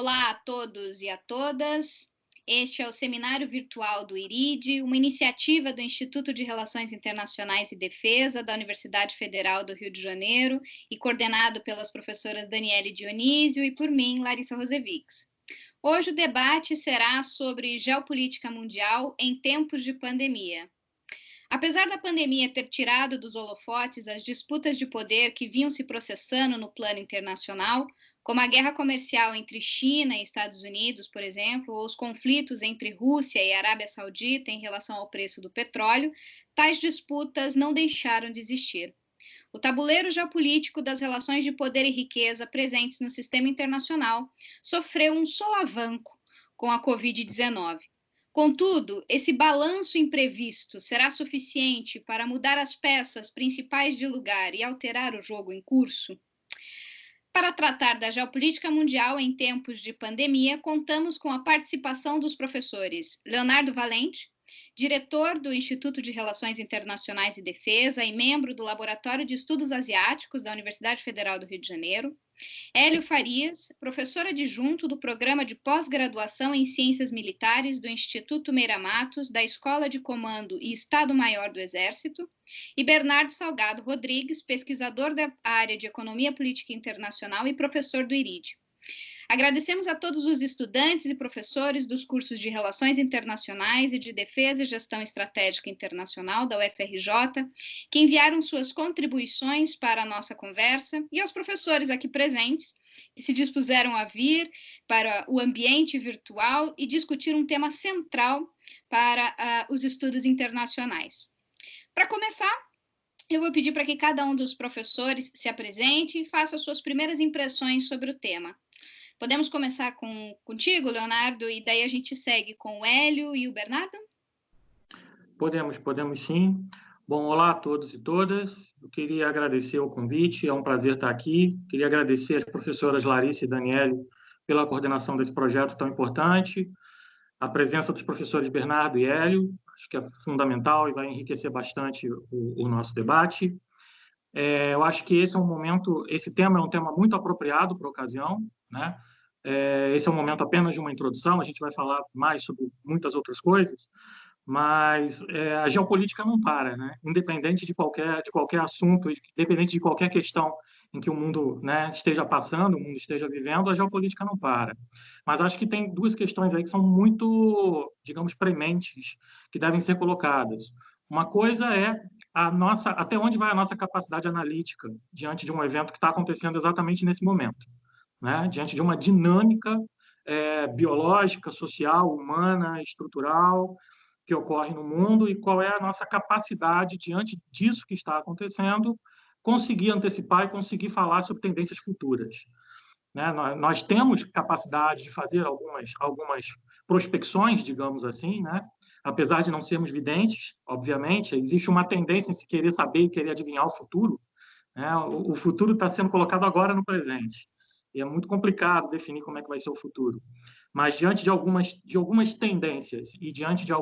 Olá a todos e a todas. Este é o Seminário Virtual do IRIDE, uma iniciativa do Instituto de Relações Internacionais e Defesa da Universidade Federal do Rio de Janeiro e coordenado pelas professoras Daniele Dionísio e por mim, Larissa Rosevics. Hoje o debate será sobre geopolítica mundial em tempos de pandemia. Apesar da pandemia ter tirado dos holofotes as disputas de poder que vinham se processando no plano internacional, como a guerra comercial entre China e Estados Unidos, por exemplo, ou os conflitos entre Rússia e Arábia Saudita em relação ao preço do petróleo, tais disputas não deixaram de existir. O tabuleiro geopolítico das relações de poder e riqueza presentes no sistema internacional sofreu um solavanco com a Covid-19. Contudo, esse balanço imprevisto será suficiente para mudar as peças principais de lugar e alterar o jogo em curso? Para tratar da geopolítica mundial em tempos de pandemia, contamos com a participação dos professores Leonardo Valente, diretor do Instituto de Relações Internacionais e Defesa e membro do Laboratório de Estudos Asiáticos da Universidade Federal do Rio de Janeiro, Hélio Farias, professor adjunto do Programa de Pós-Graduação em Ciências Militares do Instituto Meira Matos, da Escola de Comando e Estado-Maior do Exército, e Bernardo Salgado Rodrigues, pesquisador da área de Economia Política Internacional e professor do IRIDE. Agradecemos a todos os estudantes e professores dos cursos de Relações Internacionais e de Defesa e Gestão Estratégica Internacional da UFRJ, que enviaram suas contribuições para a nossa conversa, e aos professores aqui presentes, que se dispuseram a vir para o ambiente virtual e discutir um tema central para os estudos internacionais. Para começar, eu vou pedir para que cada um dos professores se apresente e faça suas primeiras impressões sobre o tema. Podemos começar contigo, Leonardo, e daí a gente segue com o Hélio e o Bernardo? Podemos sim. Bom, olá a todos e todas. Eu queria agradecer o convite, é um prazer estar aqui. Queria agradecer às professoras Larissa e Daniele pela coordenação desse projeto tão importante. A presença dos professores Bernardo e Hélio, acho que é fundamental e vai enriquecer bastante o nosso debate. Eu acho que esse tema é um tema muito apropriado para a ocasião, né? Esse é um momento apenas de uma introdução, a gente vai falar mais sobre muitas outras coisas, mas a geopolítica não para, né? Independente de qualquer assunto, independente de qualquer questão em que o mundo, né, esteja passando, o mundo esteja vivendo, a geopolítica não para. Mas acho que tem duas questões aí que são muito, digamos, prementes, que devem ser colocadas. Uma coisa é até onde vai a nossa capacidade analítica diante de um evento que está acontecendo exatamente nesse momento, né? Diante de uma dinâmica biológica, social, humana, estrutural que ocorre no mundo, e qual é a nossa capacidade, diante disso que está acontecendo, conseguir antecipar e conseguir falar sobre tendências futuras. Né? Nós temos capacidade de fazer algumas prospecções, digamos assim, né? Apesar de não sermos videntes, obviamente, existe uma tendência em se querer saber e querer adivinhar o futuro, né? O futuro está sendo colocado agora no presente. E é muito complicado definir como é que vai ser o futuro. Mas diante de algumas tendências e diante do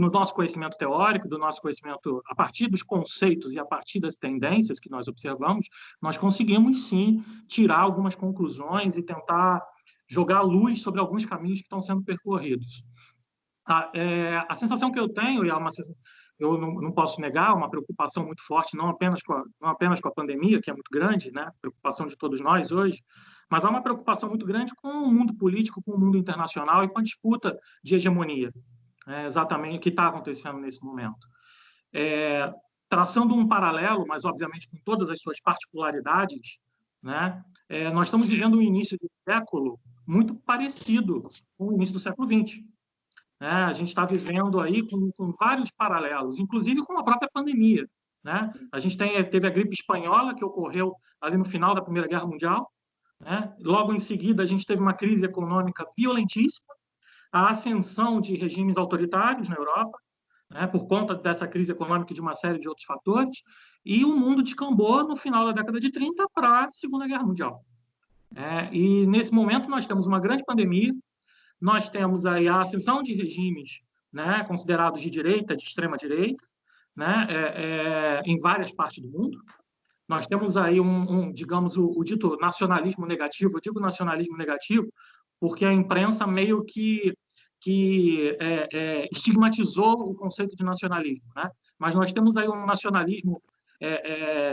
nosso conhecimento teórico, do nosso conhecimento a partir dos conceitos e a partir das tendências que nós observamos, nós conseguimos sim tirar algumas conclusões e tentar jogar luz sobre alguns caminhos que estão sendo percorridos. A sensação que eu tenho, e eu não posso negar, uma preocupação muito forte, não apenas com a pandemia, que é muito grande, né? Preocupação de todos nós hoje, mas há uma preocupação muito grande com o mundo político, com o mundo internacional e com a disputa de hegemonia, exatamente o que está acontecendo nesse momento. Traçando um paralelo, mas obviamente com todas as suas particularidades, né? Nós estamos vivendo um início de século muito parecido com o início do século XX. A gente está vivendo aí com vários paralelos, inclusive com a própria pandemia, né? A gente teve a gripe espanhola, que ocorreu ali no final da Primeira Guerra Mundial, né? Logo em seguida, a gente teve uma crise econômica violentíssima, a ascensão de regimes autoritários na Europa, né? Por conta dessa crise econômica e de uma série de outros fatores, e o mundo descambou no final da década de 30 para a Segunda Guerra Mundial. E nesse momento nós temos uma grande pandemia, nós temos aí a ascensão de regimes, né, considerados de direita, de extrema-direita, né, em várias partes do mundo. Nós temos aí digamos, o dito nacionalismo negativo. Eu digo nacionalismo negativo porque a imprensa meio que estigmatizou o conceito de nacionalismo, né? Mas nós temos aí um nacionalismo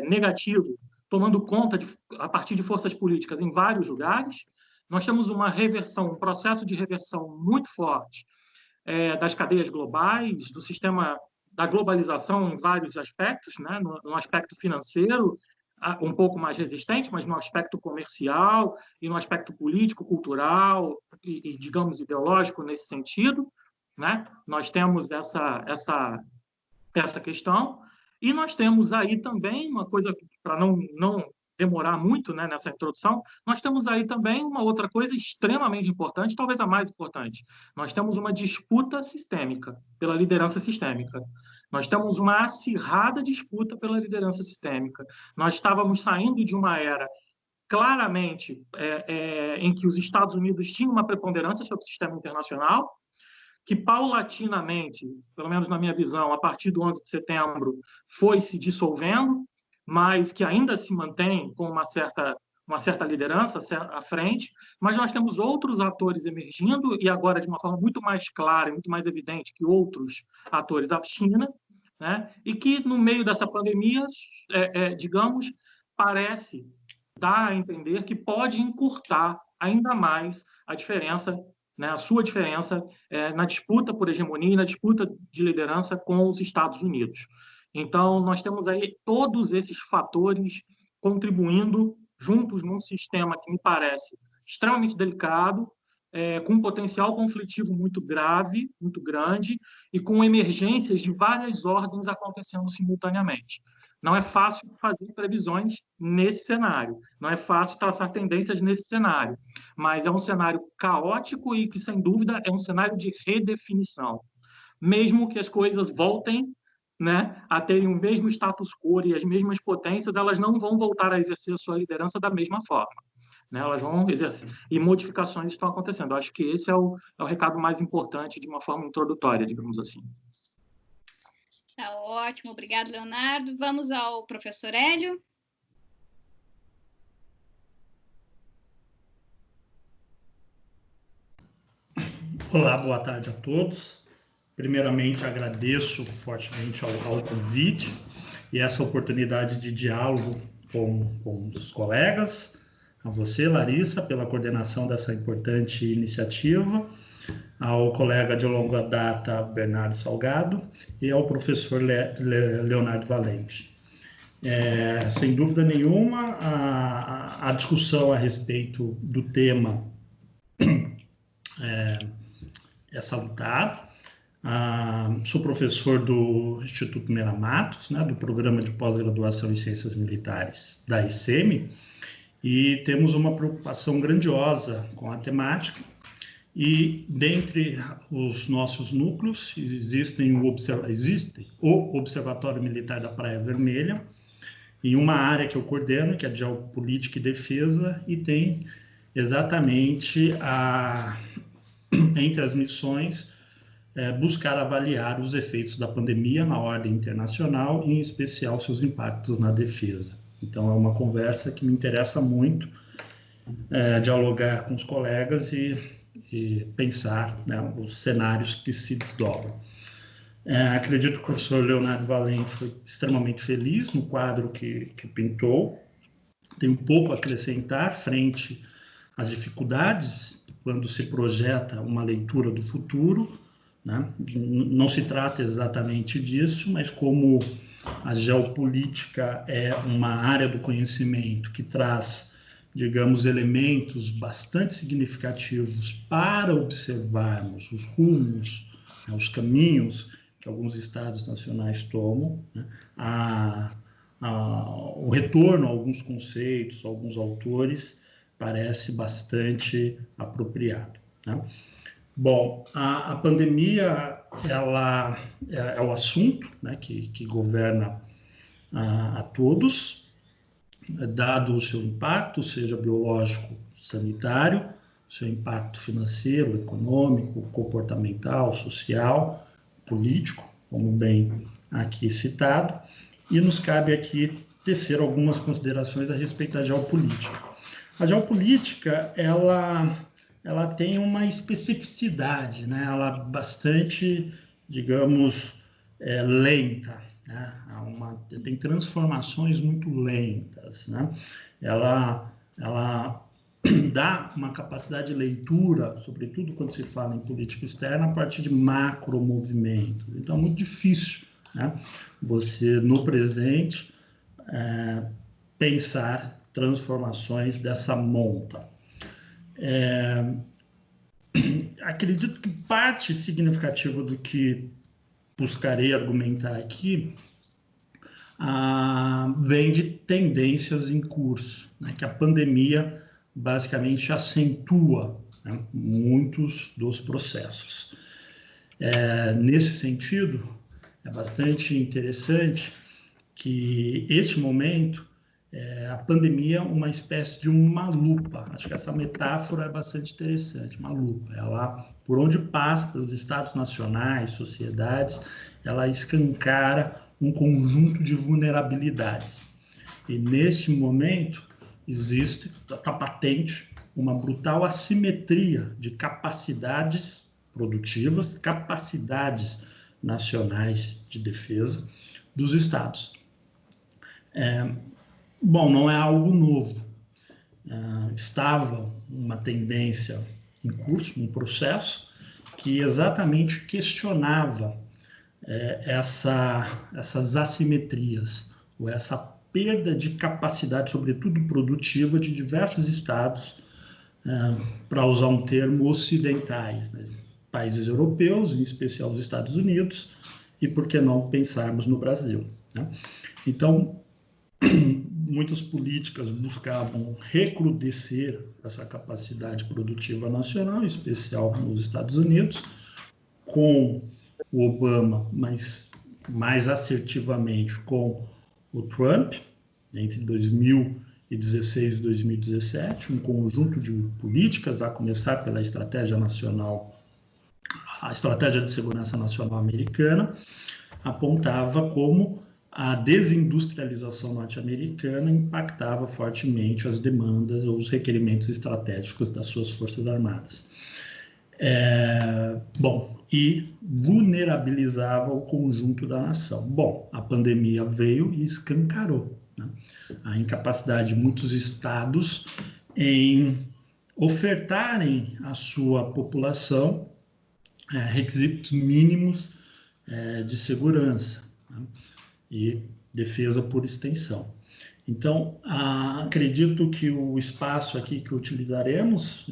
negativo tomando conta a partir de forças políticas em vários lugares. Nós temos uma reversão, um processo de reversão muito forte das cadeias globais, do sistema da globalização em vários aspectos, né? No aspecto financeiro, um pouco mais resistente, mas no aspecto comercial e no aspecto político, cultural e digamos, ideológico nesse sentido, né? Nós temos essa questão e nós temos aí também uma coisa, para não demorar muito, né, nessa introdução, nós temos aí também uma outra coisa extremamente importante, talvez a mais importante. Nós temos uma disputa sistêmica pela liderança sistêmica. Nós temos uma acirrada disputa pela liderança sistêmica. Nós estávamos saindo de uma era claramente em que os Estados Unidos tinham uma preponderância sobre o sistema internacional, que paulatinamente, pelo menos na minha visão, a partir do 11 de setembro, foi se dissolvendo, mas que ainda se mantém com uma certa liderança à frente, mas nós temos outros atores emergindo, e agora de uma forma muito mais clara e muito mais evidente que outros atores, a China, né? E que no meio dessa pandemia, digamos, parece dar a entender que pode encurtar ainda mais a diferença, né, a sua diferença na disputa por hegemonia e na disputa de liderança com os Estados Unidos. Então, nós temos aí todos esses fatores contribuindo juntos num sistema que me parece extremamente delicado, com um potencial conflitivo muito grave, muito grande, e com emergências de várias ordens acontecendo simultaneamente. Não é fácil fazer previsões nesse cenário, não é fácil traçar tendências nesse cenário, mas é um cenário caótico e que, sem dúvida, é um cenário de redefinição. Mesmo que as coisas voltem, né, a terem o mesmo status quo e as mesmas potências, elas não vão voltar a exercer a sua liderança da mesma forma. Né? Elas vão exercer, e modificações estão acontecendo. Eu acho que esse é o recado mais importante de uma forma introdutória, digamos assim. Tá ótimo, obrigado, Leonardo. Vamos ao professor Hélio. Olá, boa tarde a todos. Primeiramente, agradeço fortemente ao convite e essa oportunidade de diálogo com os colegas, a você, Larissa, pela coordenação dessa importante iniciativa, ao colega de longa data, Bernardo Salgado, e ao professor Leonardo Valente. Sem dúvida nenhuma, a discussão a respeito do tema é salutar. Sou professor do Instituto Meira Matos, né, do Programa de Pós-Graduação em Ciências Militares da ICEME, e temos uma preocupação grandiosa com a temática. E dentre os nossos núcleos existe o Observatório Militar da Praia Vermelha, e uma área que eu coordeno, que é de Geopolítica e Defesa, e tem exatamente entre as missões buscar avaliar os efeitos da pandemia na ordem internacional, e em especial seus impactos na defesa. Então é uma conversa que me interessa muito, dialogar com os colegas e pensar, né, os cenários que se desdobram. Acredito que o professor Leonardo Valente foi extremamente feliz no quadro que pintou. Tem um pouco a acrescentar frente às dificuldades quando se projeta uma leitura do futuro, né? Não se trata exatamente disso, mas como a geopolítica é uma área do conhecimento que traz, digamos, elementos bastante significativos para observarmos os rumos, né, os caminhos que alguns estados nacionais tomam, né, o retorno a alguns conceitos, a alguns autores, parece bastante apropriado. Né? Bom, a pandemia ela é o assunto, né, que governa a todos, dado o seu impacto, seja biológico, sanitário, seu impacto financeiro, econômico, comportamental, social, político, como bem aqui citado, e nos cabe aqui tecer algumas considerações a respeito da geopolítica. A geopolítica, ela tem uma especificidade, né? Ela é bastante, digamos, lenta, né? Tem transformações muito lentas, né? Ela dá uma capacidade de leitura, sobretudo quando se fala em política externa, a partir de macromovimentos. Então, é muito difícil, né, você, no presente, pensar transformações dessa monta. Acredito que parte significativa do que buscarei argumentar aqui vem de tendências em curso, né, que a pandemia basicamente acentua, né, muitos dos processos. Nesse sentido, é bastante interessante que este momento, a pandemia é uma espécie de uma lupa. Acho que essa metáfora é bastante interessante, uma lupa. Ela, por onde passa, pelos estados nacionais, sociedades, ela escancara um conjunto de vulnerabilidades. E neste momento existe, está patente, uma brutal assimetria de capacidades produtivas, capacidades nacionais de defesa dos estados. Bom, não é algo novo. Estava uma tendência em curso, um processo, que exatamente questionava essas assimetrias, ou essa perda de capacidade, sobretudo produtiva, de diversos estados, para usar um termo, ocidentais, né? Países europeus, em especial os Estados Unidos, e por que não pensarmos no Brasil, né? Então, muitas políticas buscavam recrudescer essa capacidade produtiva nacional, em especial nos Estados Unidos, com o Obama, mas mais assertivamente com o Trump, entre 2016 e 2017, um conjunto de políticas, a começar pela estratégia nacional, a estratégia de segurança nacional americana, apontava como a desindustrialização norte-americana impactava fortemente as demandas ou os requerimentos estratégicos das suas forças armadas. E vulnerabilizava o conjunto da nação. Bom, a pandemia veio e escancarou, né, a incapacidade de muitos estados em ofertarem à sua população requisitos mínimos de segurança, né, e defesa por extensão. Então, acredito que o espaço aqui que utilizaremos,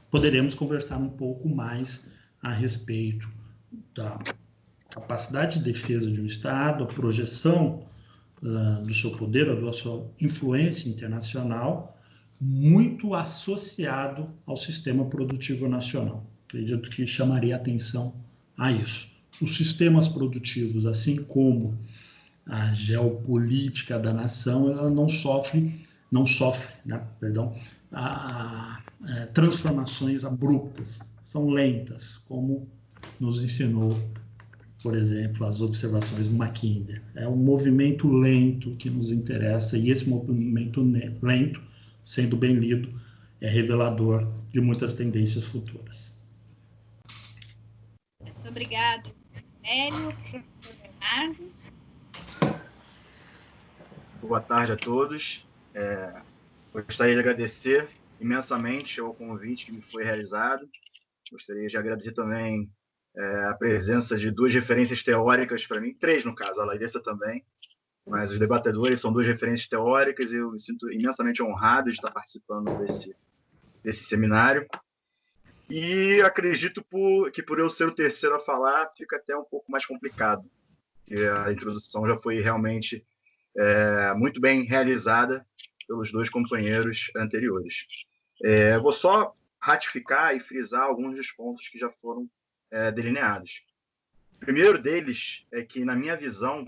poderemos conversar um pouco mais a respeito da capacidade de defesa de um Estado, a projeção do seu poder, da sua influência internacional, muito associado ao sistema produtivo nacional. Acredito que chamaria atenção a isso. Os sistemas produtivos, assim como a geopolítica da nação, ela não sofre, transformações abruptas, são lentas, como nos ensinou, por exemplo, as observações do Mackinder. É um movimento lento que nos interessa, e esse movimento lento, sendo bem lido, é revelador de muitas tendências futuras. Muito obrigada, Hélio. Professor Bernardo. Boa tarde a todos. Gostaria de agradecer imensamente ao convite que me foi realizado. Gostaria de agradecer também a presença de duas referências teóricas para mim, três no caso, a Larissa também, mas os debatedores são duas referências teóricas e eu me sinto imensamente honrado de estar participando desse seminário. E acredito que por eu ser o terceiro a falar, fica até um pouco mais complicado, porque a introdução já foi realmente muito bem realizada pelos dois companheiros anteriores. Vou só ratificar e frisar alguns dos pontos que já foram delineados. O primeiro deles é que, na minha visão,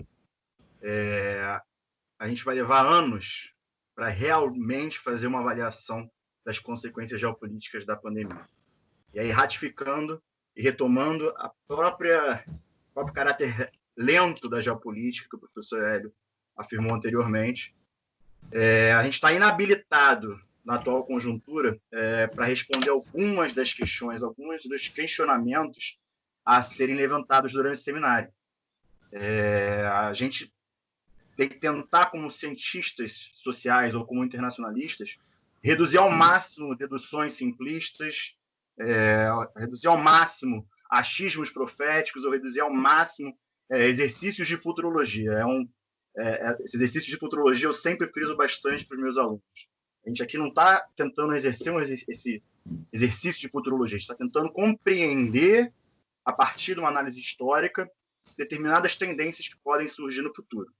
a gente vai levar anos para realmente fazer uma avaliação das consequências geopolíticas da pandemia. E aí, ratificando e retomando o próprio caráter lento da geopolítica que o professor Hélio afirmou anteriormente. A gente está inabilitado na atual conjuntura para responder algumas das questões, alguns dos questionamentos a serem levantados durante o seminário. A gente tem que tentar, como cientistas sociais ou como internacionalistas, reduzir ao máximo deduções simplistas, reduzir ao máximo achismos proféticos ou reduzir ao máximo exercícios de futurologia. Esse exercício de futurologia eu sempre friso bastante para os meus alunos. A gente aqui não está tentando exercer esse exercício de futurologia, a gente está tentando compreender, a partir de uma análise histórica, determinadas tendências que podem surgir no futuro.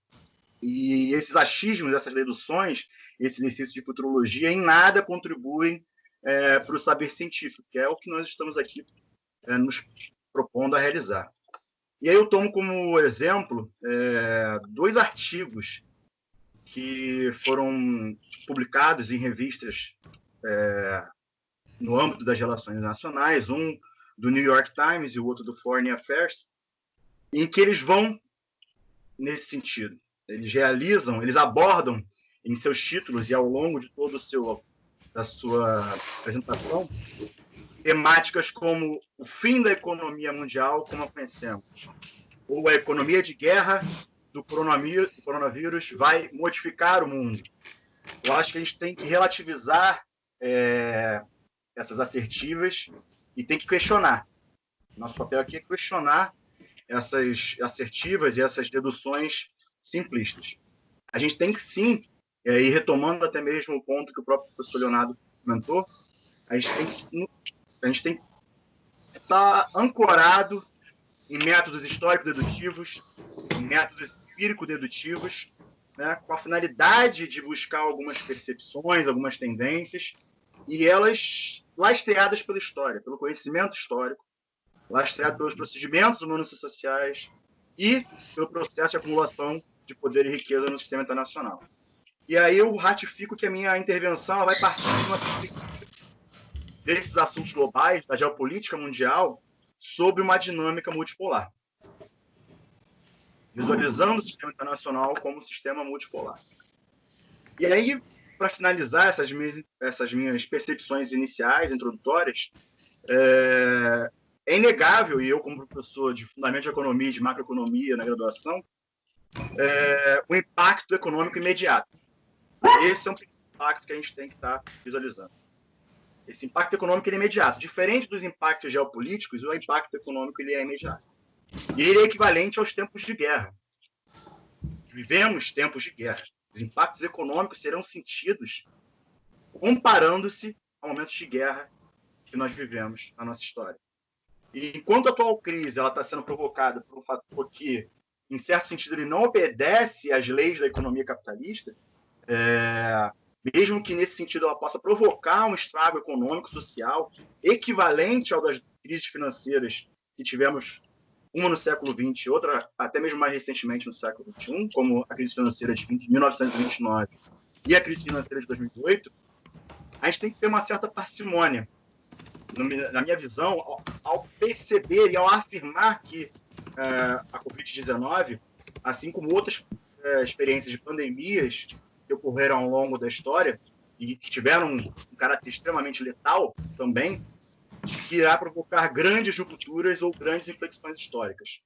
E esses achismos, essas deduções, esse exercício de futurologia, em nada contribuem para o saber científico, que é o que nós estamos aqui nos propondo a realizar. E aí eu tomo como exemplo 2 artigos que foram publicados em revistas no âmbito das relações internacionais, um do New York Times e o outro do Foreign Affairs, em que eles vão nesse sentido. Eles abordam em seus títulos e ao longo de todo da sua apresentação temáticas como o fim da economia mundial como a conhecemos, ou a economia de guerra do coronavírus vai modificar o mundo. Eu acho que a gente tem que relativizar essas assertivas e tem que questionar. Nosso papel aqui é questionar essas assertivas e essas deduções simplistas. A gente tem que, sim, e retomando até mesmo o ponto que o próprio professor Leonardo comentou, a gente tem que estar ancorado em métodos histórico-dedutivos, em métodos empírico-dedutivos, né, com a finalidade de buscar algumas percepções, algumas tendências, e elas lastreadas pela história, pelo conhecimento histórico, lastreado pelos procedimentos humanos e sociais e pelo processo de acumulação de poder e riqueza no sistema internacional. E aí eu ratifico que a minha intervenção vai partir de uma perspectiva desses assuntos globais, da geopolítica mundial, sob uma dinâmica multipolar, visualizando o sistema internacional como um sistema multipolar. E aí, para finalizar essas minhas percepções iniciais, introdutórias, é inegável, e eu como professor de Fundamento de Economia e de Macroeconomia na graduação, o impacto econômico imediato. Esse é um impacto que a gente tem que estar visualizando. Esse impacto econômico ele é imediato. Diferente dos impactos geopolíticos, o impacto econômico ele é imediato. E ele é equivalente aos tempos de guerra. Vivemos tempos de guerra. Os impactos econômicos serão sentidos comparando-se a momentos de guerra que nós vivemos na nossa história. E enquanto a atual crise está sendo provocada por um fator que, em certo sentido, ele não obedece às leis da economia capitalista, mesmo que nesse sentido ela possa provocar um estrago econômico, social, equivalente ao das crises financeiras que tivemos, uma no século XX, outra até mesmo mais recentemente no século XXI, como a crise financeira de 1929 e a crise financeira de 2008, a gente tem que ter uma certa parcimônia. Na minha visão, ao perceber e ao afirmar que a Covid-19, assim como outras experiências de pandemias que ocorreram ao longo da história e que tiveram um caráter extremamente letal também, que irá provocar grandes rupturas ou grandes inflexões históricas.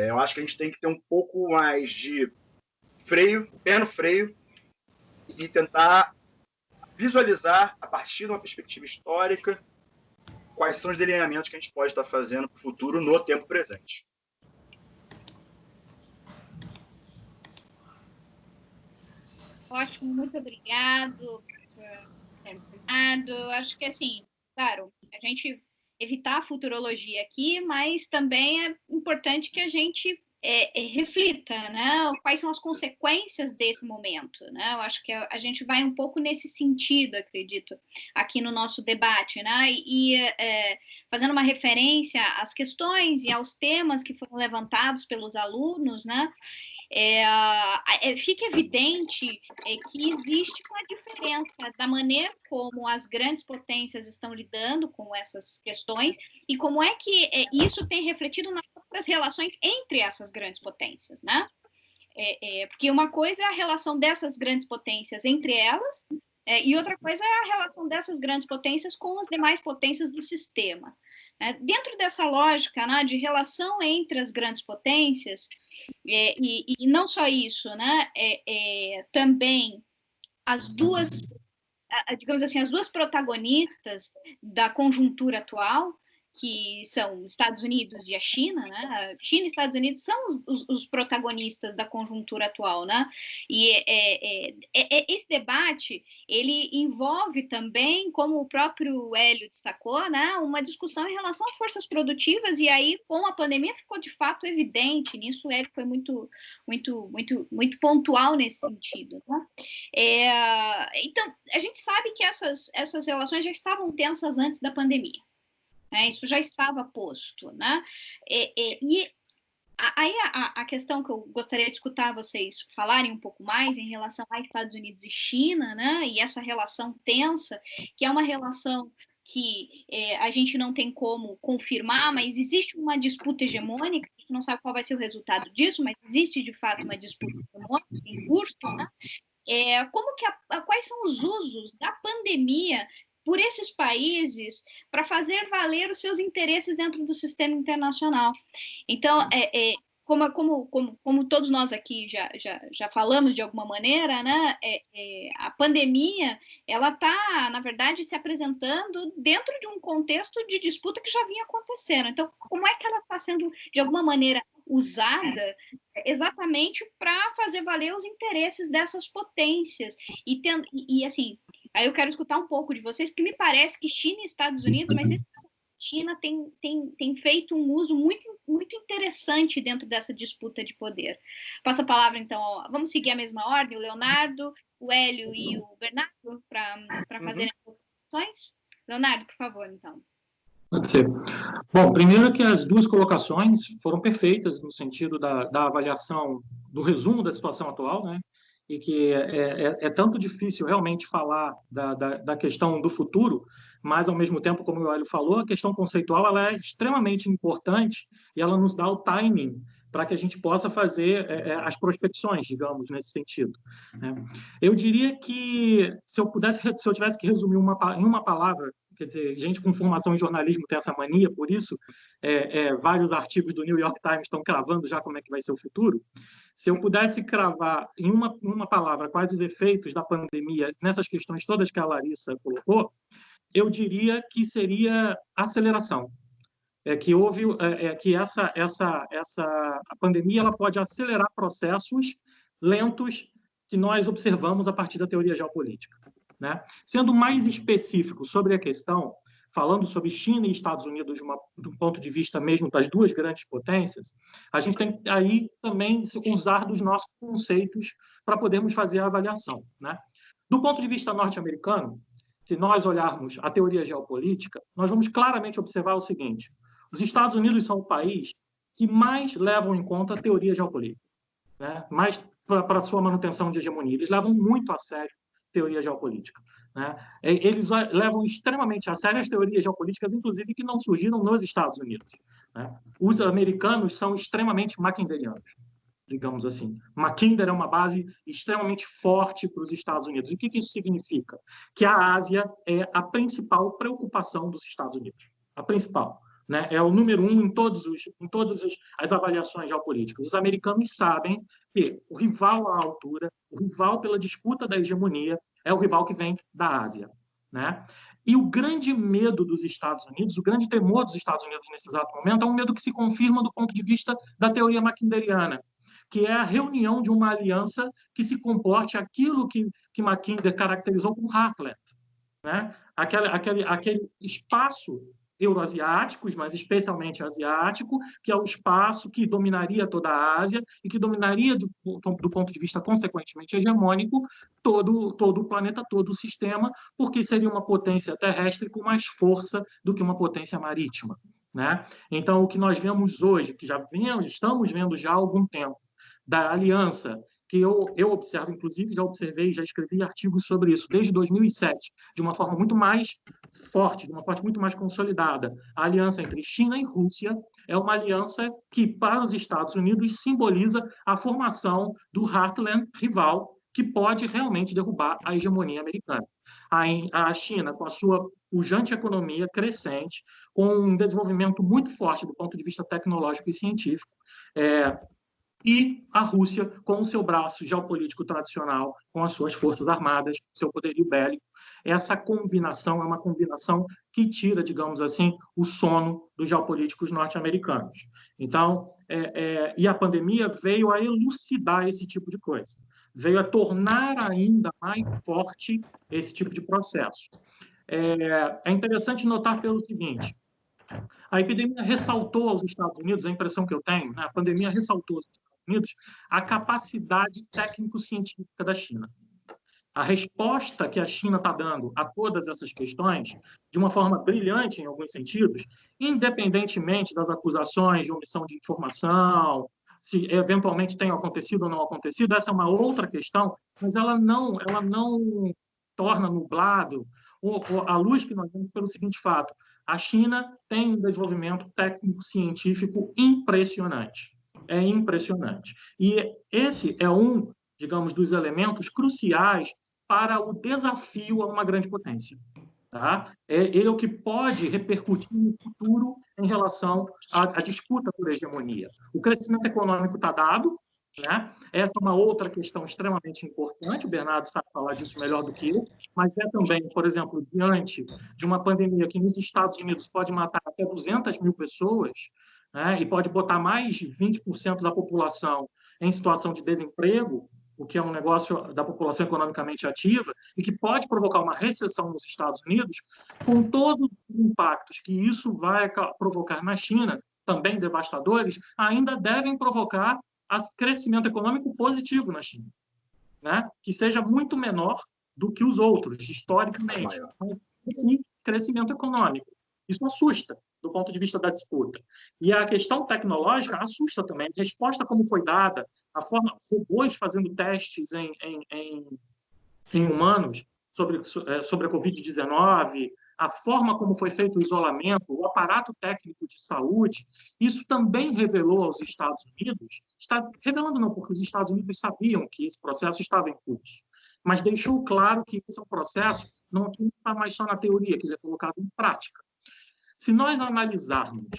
Eu acho que a gente tem que ter um pouco mais de freio, pé no freio, e tentar visualizar, a partir de uma perspectiva histórica, quais são os delineamentos que a gente pode estar fazendo para o futuro no tempo presente. Ótimo, muito obrigado, Bernardo. Acho que, assim, claro, a gente evitar a futurologia aqui, mas também é importante que a gente reflita, né? Quais são as consequências desse momento, né? Eu acho que a gente vai um pouco nesse sentido, acredito, aqui no nosso debate, né? Fazendo uma referência às questões e aos temas que foram levantados pelos alunos, né? Fica evidente que existe uma diferença da maneira como as grandes potências estão lidando com essas questões e como é que isso tem refletido nas próprias relações entre essas grandes potências, né? Porque uma coisa é a relação dessas grandes potências entre elas, e outra coisa é a relação dessas grandes potências com as demais potências do sistema. Dentro dessa lógica, né, de relação entre as grandes potências, e não só isso, né, também as duas, digamos assim, as duas protagonistas da conjuntura atual, que são Estados Unidos e a China, né? A China e Estados Unidos são os protagonistas da conjuntura atual, né? E esse debate, ele envolve também, como o próprio Hélio destacou, né? Uma discussão em relação às forças produtivas, e aí, com a pandemia, ficou de fato evidente, nisso o Hélio foi muito pontual nesse sentido, né? Então, a gente sabe que essas relações já estavam tensas antes da pandemia. Isso já estava posto, né? E aí a questão que eu gostaria de escutar vocês falarem um pouco mais em relação a Estados Unidos e China, né? E essa relação tensa, que é uma relação que a gente não tem como confirmar, mas existe uma disputa hegemônica, a gente não sabe qual vai ser o resultado disso, mas existe de fato uma disputa hegemônica em curso, né? Quais são os usos da pandemia por esses países para fazer valer os seus interesses dentro do sistema internacional. Então, como todos nós aqui já falamos de alguma maneira, né, a pandemia, ela está, na verdade, se apresentando dentro de um contexto de disputa que já vinha acontecendo. Então, como é que ela está sendo, de alguma maneira, usada exatamente para fazer valer os interesses dessas potências? E assim, aí eu quero escutar um pouco de vocês, porque me parece que China e Estados Unidos, mas China tem feito um uso muito interessante dentro dessa disputa de poder. Passo a palavra, então, vamos seguir a mesma ordem, o Leonardo, o Hélio e o Bernardo, para fazerem as colocações. Leonardo, por favor, então. Pode ser. Bom, primeiro que as duas colocações foram perfeitas no sentido da avaliação, do resumo da situação atual, né? E que é tanto difícil realmente falar da questão do futuro, mas, ao mesmo tempo, como o Hélio falou, a questão conceitual ela é extremamente importante e ela nos dá o timing para que a gente possa fazer as prospecções, digamos, nesse sentido, né? Eu diria que, se eu tivesse que resumir em uma palavra, quer dizer, gente com formação em jornalismo tem essa mania, por isso vários artigos do New York Times estão cravando já como é que vai ser o futuro. Se eu pudesse cravar em uma palavra quais os efeitos da pandemia nessas questões todas que a Larissa colocou, eu diria que seria aceleração. Que a pandemia ela pode acelerar processos lentos que nós observamos a partir da teoria geopolítica, né? Sendo mais específico sobre a questão, falando sobre China e Estados Unidos de um ponto de vista mesmo das duas grandes potências, a gente tem aí também se usar dos nossos conceitos para podermos fazer a avaliação, né? Do ponto de vista norte-americano, se nós olharmos a teoria geopolítica, nós vamos claramente observar o seguinte: os Estados Unidos são o país que mais levam em conta a teoria geopolítica, né? Mais para sua manutenção de hegemonia. Eles levam muito a sério a teoria geopolítica, né? Eles levam extremamente a sério as teorias geopolíticas, inclusive, que não surgiram nos Estados Unidos, né? Os americanos são extremamente mackinderianos, digamos assim. Mackinder é uma base extremamente forte para os Estados Unidos. E o que isso significa? Que a Ásia é a principal preocupação dos Estados Unidos. A principal, né? É o número 1 em todas as avaliações geopolíticas. Os americanos sabem que o rival à altura, o rival pela disputa da hegemonia, é o rival que vem da Ásia, né? E o grande medo dos Estados Unidos, o grande temor dos Estados Unidos nesse exato momento, é um medo que se confirma do ponto de vista da teoria mackinderiana, que é a reunião de uma aliança que se comporte aquilo que Mackinder caracterizou como Heartland, né? Aquele espaço euroasiático, mas especialmente asiático, que é o espaço que dominaria toda a Ásia e que dominaria, do ponto de vista consequentemente hegemônico, todo o planeta, todo o sistema, porque seria uma potência terrestre com mais força do que uma potência marítima, né? Então, o que nós vemos hoje, que estamos vendo já há algum tempo, da aliança, que eu observo, inclusive, já escrevi artigos sobre isso desde 2007, de uma forma muito mais forte, de uma forma muito mais consolidada, a aliança entre China e Rússia, é uma aliança que, para os Estados Unidos, simboliza a formação do heartland rival, que pode realmente derrubar a hegemonia americana. A China, com a sua pujante economia crescente, com um desenvolvimento muito forte do ponto de vista tecnológico e científico, e a Rússia, com o seu braço geopolítico tradicional, com as suas forças armadas, seu poderio bélico. Essa combinação é uma combinação que tira, digamos assim, o sono dos geopolíticos norte-americanos. Então, e a pandemia veio a elucidar esse tipo de coisa, veio a tornar ainda mais forte esse tipo de processo. É interessante notar pelo seguinte: a epidemia ressaltou aos Estados Unidos, a impressão que eu tenho, né, a pandemia ressaltou aos Estados Unidos a capacidade técnico-científica da China. A resposta que a China está dando a todas essas questões, de uma forma brilhante em alguns sentidos, independentemente das acusações de omissão de informação, se eventualmente tem acontecido ou não acontecido, essa é uma outra questão, mas ela não torna nublado a luz que nós vemos pelo seguinte fato: a China tem um desenvolvimento técnico-científico impressionante. É impressionante. E esse é digamos, dos elementos cruciais para o desafio a uma grande potência. Tá? Ele é o que pode repercutir no futuro em relação à disputa por hegemonia. O crescimento econômico está dado, né? Essa é uma outra questão extremamente importante, o Bernardo sabe falar disso melhor do que eu, mas é também, por exemplo, diante de uma pandemia que nos Estados Unidos pode matar até 200 mil pessoas, né? E pode botar mais de 20% da população em situação de desemprego, o que é um negócio da população economicamente ativa, e que pode provocar uma recessão nos Estados Unidos, com todos os impactos que isso vai provocar na China, também devastadores, ainda devem provocar crescimento econômico positivo na China, né? Que seja muito menor do que os outros, historicamente. Esse crescimento econômico. Isso assusta, do ponto de vista da disputa. E a questão tecnológica assusta também. A resposta como foi dada, a forma, robôs fazendo testes em humanos sobre a Covid-19, a forma como foi feito o isolamento, o aparato técnico de saúde, isso também revelou aos Estados Unidos, está revelando não, porque os Estados Unidos sabiam que esse processo estava em curso, mas deixou claro que esse é um processo não está mais só na teoria, que ele é colocado em prática. Se nós analisarmos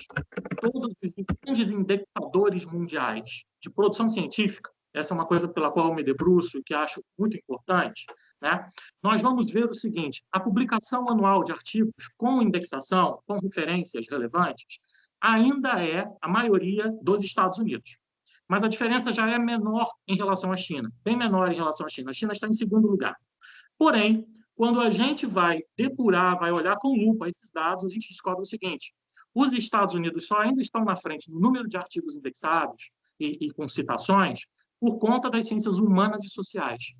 todos os grandes indicadores mundiais de produção científica, essa é uma coisa pela qual eu me debruço e que acho muito importante, né? Nós vamos ver o seguinte: a publicação anual de artigos com indexação, com referências relevantes, ainda é a maioria dos Estados Unidos. Mas a diferença já é menor em relação à China, bem menor em relação à China. A China está em segundo lugar. Porém, quando a gente vai depurar, vai olhar com lupa esses dados, a gente descobre o seguinte: os Estados Unidos só ainda estão na frente no número de artigos indexados e com citações por conta das ciências humanas e sociais.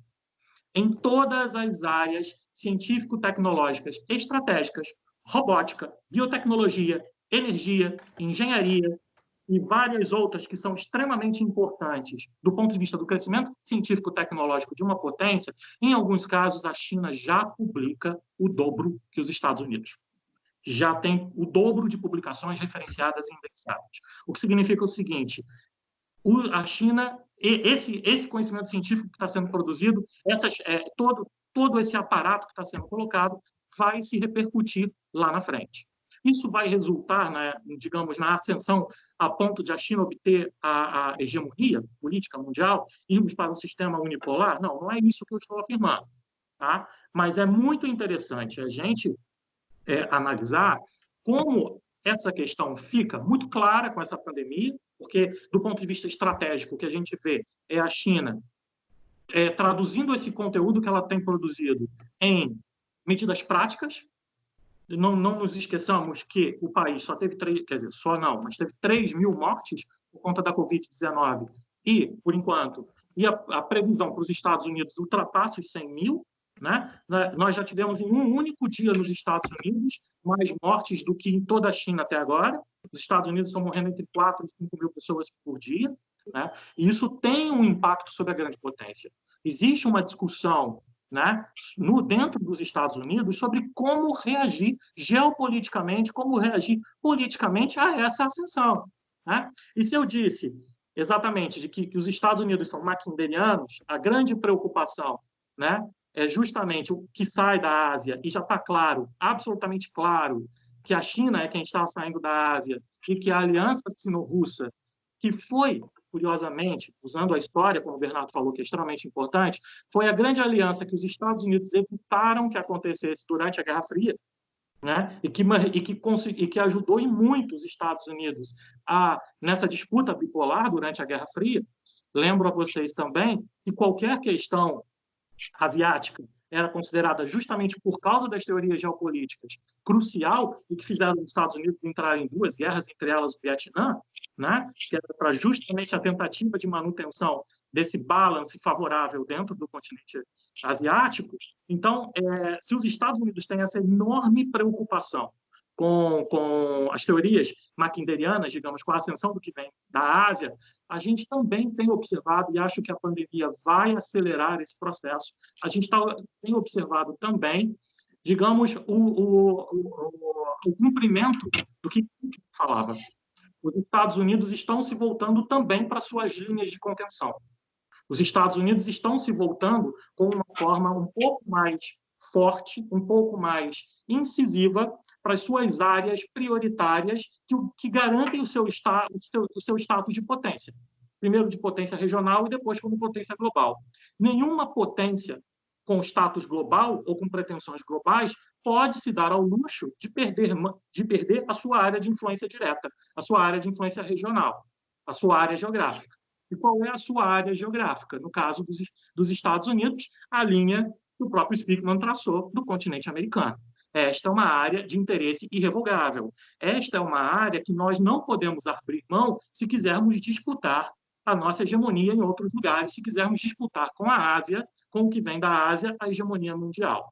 Em todas as áreas científico-tecnológicas estratégicas, robótica, biotecnologia, energia, engenharia e várias outras que são extremamente importantes do ponto de vista do crescimento científico-tecnológico de uma potência, em alguns casos a China já publica o dobro que os Estados Unidos. Já tem o dobro de publicações referenciadas e indexadas. O que significa o seguinte: a China, esse conhecimento científico que está sendo produzido, todo esse aparato que está sendo colocado, vai se repercutir lá na frente. Isso vai resultar, digamos, na ascensão a ponto de a China obter a hegemonia política mundial, irmos para um sistema unipolar? Não, não é isso que eu estou afirmando. Tá? Mas é muito interessante a gente analisar como essa questão fica muito clara com essa pandemia, porque, do ponto de vista estratégico, o que a gente vê é a China traduzindo esse conteúdo que ela tem produzido em medidas práticas. Não nos esqueçamos que o país só teve mas teve 3 mil mortes por conta da Covid-19 e, por enquanto, a previsão para os Estados Unidos ultrapassa os 100 mil, né? Nós já tivemos em um único dia nos Estados Unidos mais mortes do que em toda a China até agora. Os Estados Unidos estão morrendo entre 4 e 5 mil pessoas por dia, né? E isso tem um impacto sobre a grande potência. Existe uma discussão, né, dentro dos Estados Unidos sobre como reagir geopoliticamente, como reagir politicamente a essa ascensão. né? E se eu disse exatamente de que os Estados Unidos são mackinderianos, a grande preocupação, né, é justamente o que sai da Ásia, e já está claro, absolutamente claro, que a China é quem está saindo da Ásia e que a aliança sino-russa, que foi, curiosamente, usando a história, como o Bernardo falou, que é extremamente importante, foi a grande aliança que os Estados Unidos evitaram que acontecesse durante a Guerra Fria, né? e que ajudou em muito os Estados Unidos nessa disputa bipolar durante a Guerra Fria. Lembro a vocês também que qualquer questão asiática era considerada, justamente por causa das teorias geopolíticas, crucial, e que fizeram os Estados Unidos entrarem em duas guerras, entre elas o Vietnã, né? Que era para justamente a tentativa de manutenção desse balance favorável dentro do continente asiático. Então, se os Estados Unidos têm essa enorme preocupação com as teorias mackinderianas, digamos, com a ascensão do que vem da Ásia, a gente também tem observado, e acho que a pandemia vai acelerar esse processo, a gente tem observado também, digamos, o cumprimento do que falava. Os Estados Unidos estão se voltando também para suas linhas de contenção. Os Estados Unidos estão se voltando com uma forma um pouco mais forte, um pouco mais incisiva para as suas áreas prioritárias que garantem o seu status de potência. Primeiro de potência regional e depois como potência global. Nenhuma potência com status global ou com pretensões globais pode se dar ao luxo de perder a sua área de influência direta, a sua área de influência regional, a sua área geográfica. E qual é a sua área geográfica? No caso dos Estados Unidos, a linha que o próprio Speakman traçou do continente americano. Esta é uma área de interesse irrevogável. Esta é uma área que nós não podemos abrir mão se quisermos disputar a nossa hegemonia em outros lugares, se quisermos disputar com a Ásia, com o que vem da Ásia, a hegemonia mundial.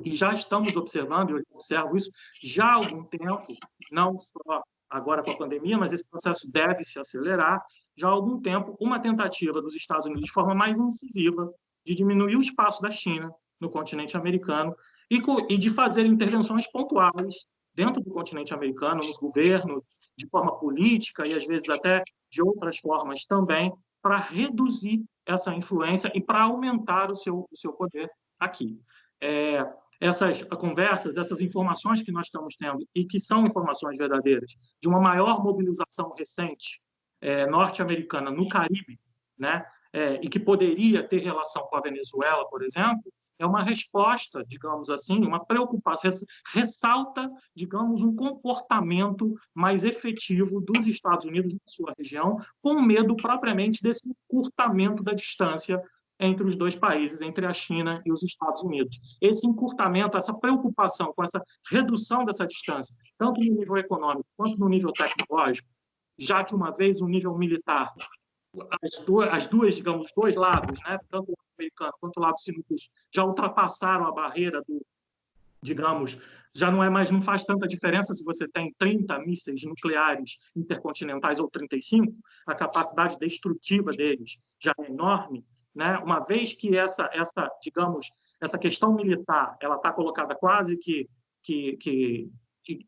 E já estamos observando, eu observo isso já há algum tempo, não só agora com a pandemia, mas esse processo deve se acelerar, já há algum tempo, uma tentativa dos Estados Unidos de forma mais incisiva de diminuir o espaço da China no continente americano e de fazer intervenções pontuais dentro do continente americano, nos governos, de forma política e, às vezes, até de outras formas também, para reduzir essa influência e para aumentar o seu poder aqui. Essas conversas, essas informações que nós estamos tendo, e que são informações verdadeiras, de uma maior mobilização recente norte-americana no Caribe, né, e que poderia ter relação com a Venezuela, por exemplo, é uma resposta, digamos assim, uma preocupação, ressalta, digamos, um comportamento mais efetivo dos Estados Unidos na sua região, com medo propriamente desse encurtamento da distância entre os dois países, entre a China e os Estados Unidos. Esse encurtamento, essa preocupação com essa redução dessa distância, tanto no nível econômico quanto no nível tecnológico, já que uma vez o nível militar, as duas, digamos, os dois lados, né, tanto o americano quanto o lado sino-russo, já ultrapassaram a barreira do, digamos, já não faz tanta diferença se você tem 30 mísseis nucleares intercontinentais ou 35, a capacidade destrutiva deles já é enorme, né? Uma vez que essa questão militar ela está colocada quase que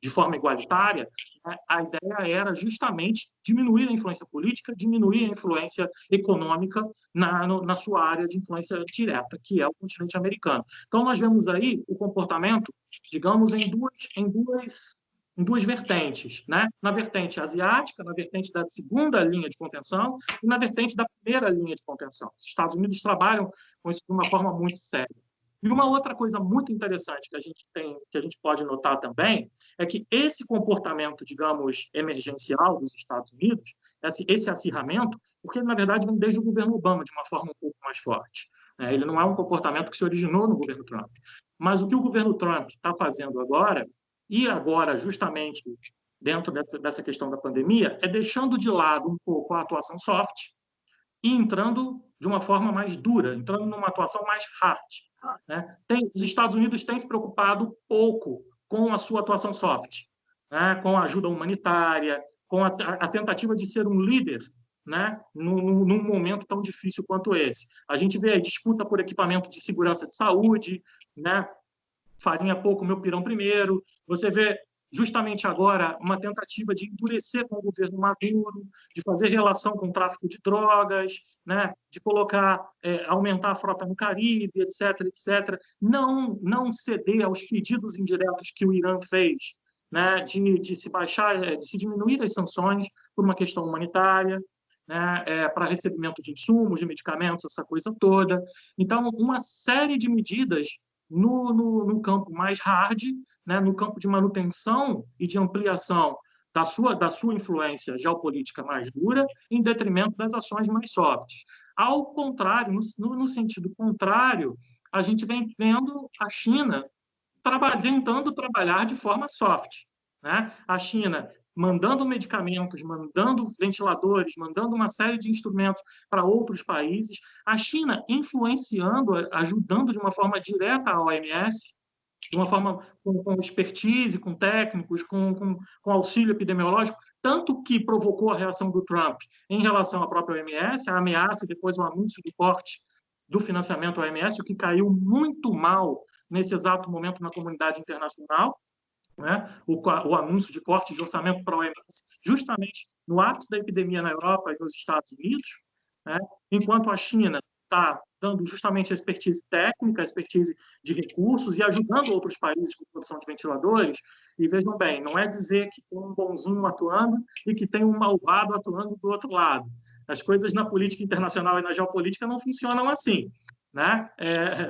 de forma igualitária, né? A ideia era justamente diminuir a influência política, diminuir a influência econômica na sua área de influência direta, que é o continente americano. Então, nós vemos aí o comportamento, digamos, em duas vertentes, né? Na vertente asiática, na vertente da segunda linha de contenção e na vertente da primeira linha de contenção. Os Estados Unidos trabalham com isso de uma forma muito séria. E uma outra coisa muito interessante que a gente pode notar também é que esse comportamento, digamos, emergencial dos Estados Unidos, esse acirramento, porque na verdade vem desde o governo Obama de uma forma um pouco mais forte. Ele não é um comportamento que se originou no governo Trump. Mas o que o governo Trump está fazendo agora, e agora justamente dentro dessa questão da pandemia, é deixando de lado um pouco a atuação soft e entrando de uma forma mais dura, entrando numa atuação mais hard. Né? Os Estados Unidos têm se preocupado pouco com a sua atuação soft, né? Com a ajuda humanitária, com a tentativa de ser um líder, né? Num momento tão difícil quanto esse. A gente vê a disputa por equipamento de segurança de saúde, né? Farinha pouco, meu pirão primeiro. Você vê justamente agora, uma tentativa de endurecer com o governo Maduro, de fazer relação com o tráfico de drogas, né, de colocar, aumentar a frota no Caribe, etc., etc., não ceder aos pedidos indiretos que o Irã fez, né, de se baixar, de se diminuir as sanções por uma questão humanitária, né, para recebimento de insumos, de medicamentos, essa coisa toda. Então, uma série de medidas no campo mais hard, né, no campo de manutenção e de ampliação da sua influência geopolítica mais dura, em detrimento das ações mais softs. Ao contrário, no sentido contrário, a gente vem vendo a China tentando trabalhar de forma soft, né? A China mandando medicamentos, mandando ventiladores, mandando uma série de instrumentos para outros países, a China influenciando, ajudando de uma forma direta a OMS, de uma forma com expertise, com técnicos, com auxílio epidemiológico, tanto que provocou a reação do Trump em relação à própria OMS, a ameaça e depois o anúncio do corte do financiamento à OMS, o que caiu muito mal nesse exato momento na comunidade internacional, né? O anúncio de corte de orçamento para a OMS, justamente no ápice da epidemia na Europa e nos Estados Unidos, né? Enquanto a China está dando justamente a expertise técnica, a expertise de recursos e ajudando outros países com produção de ventiladores. E vejam bem, não é dizer que tem um bonzinho atuando e que tem um malvado atuando do outro lado. As coisas na política internacional e na geopolítica não funcionam assim, né?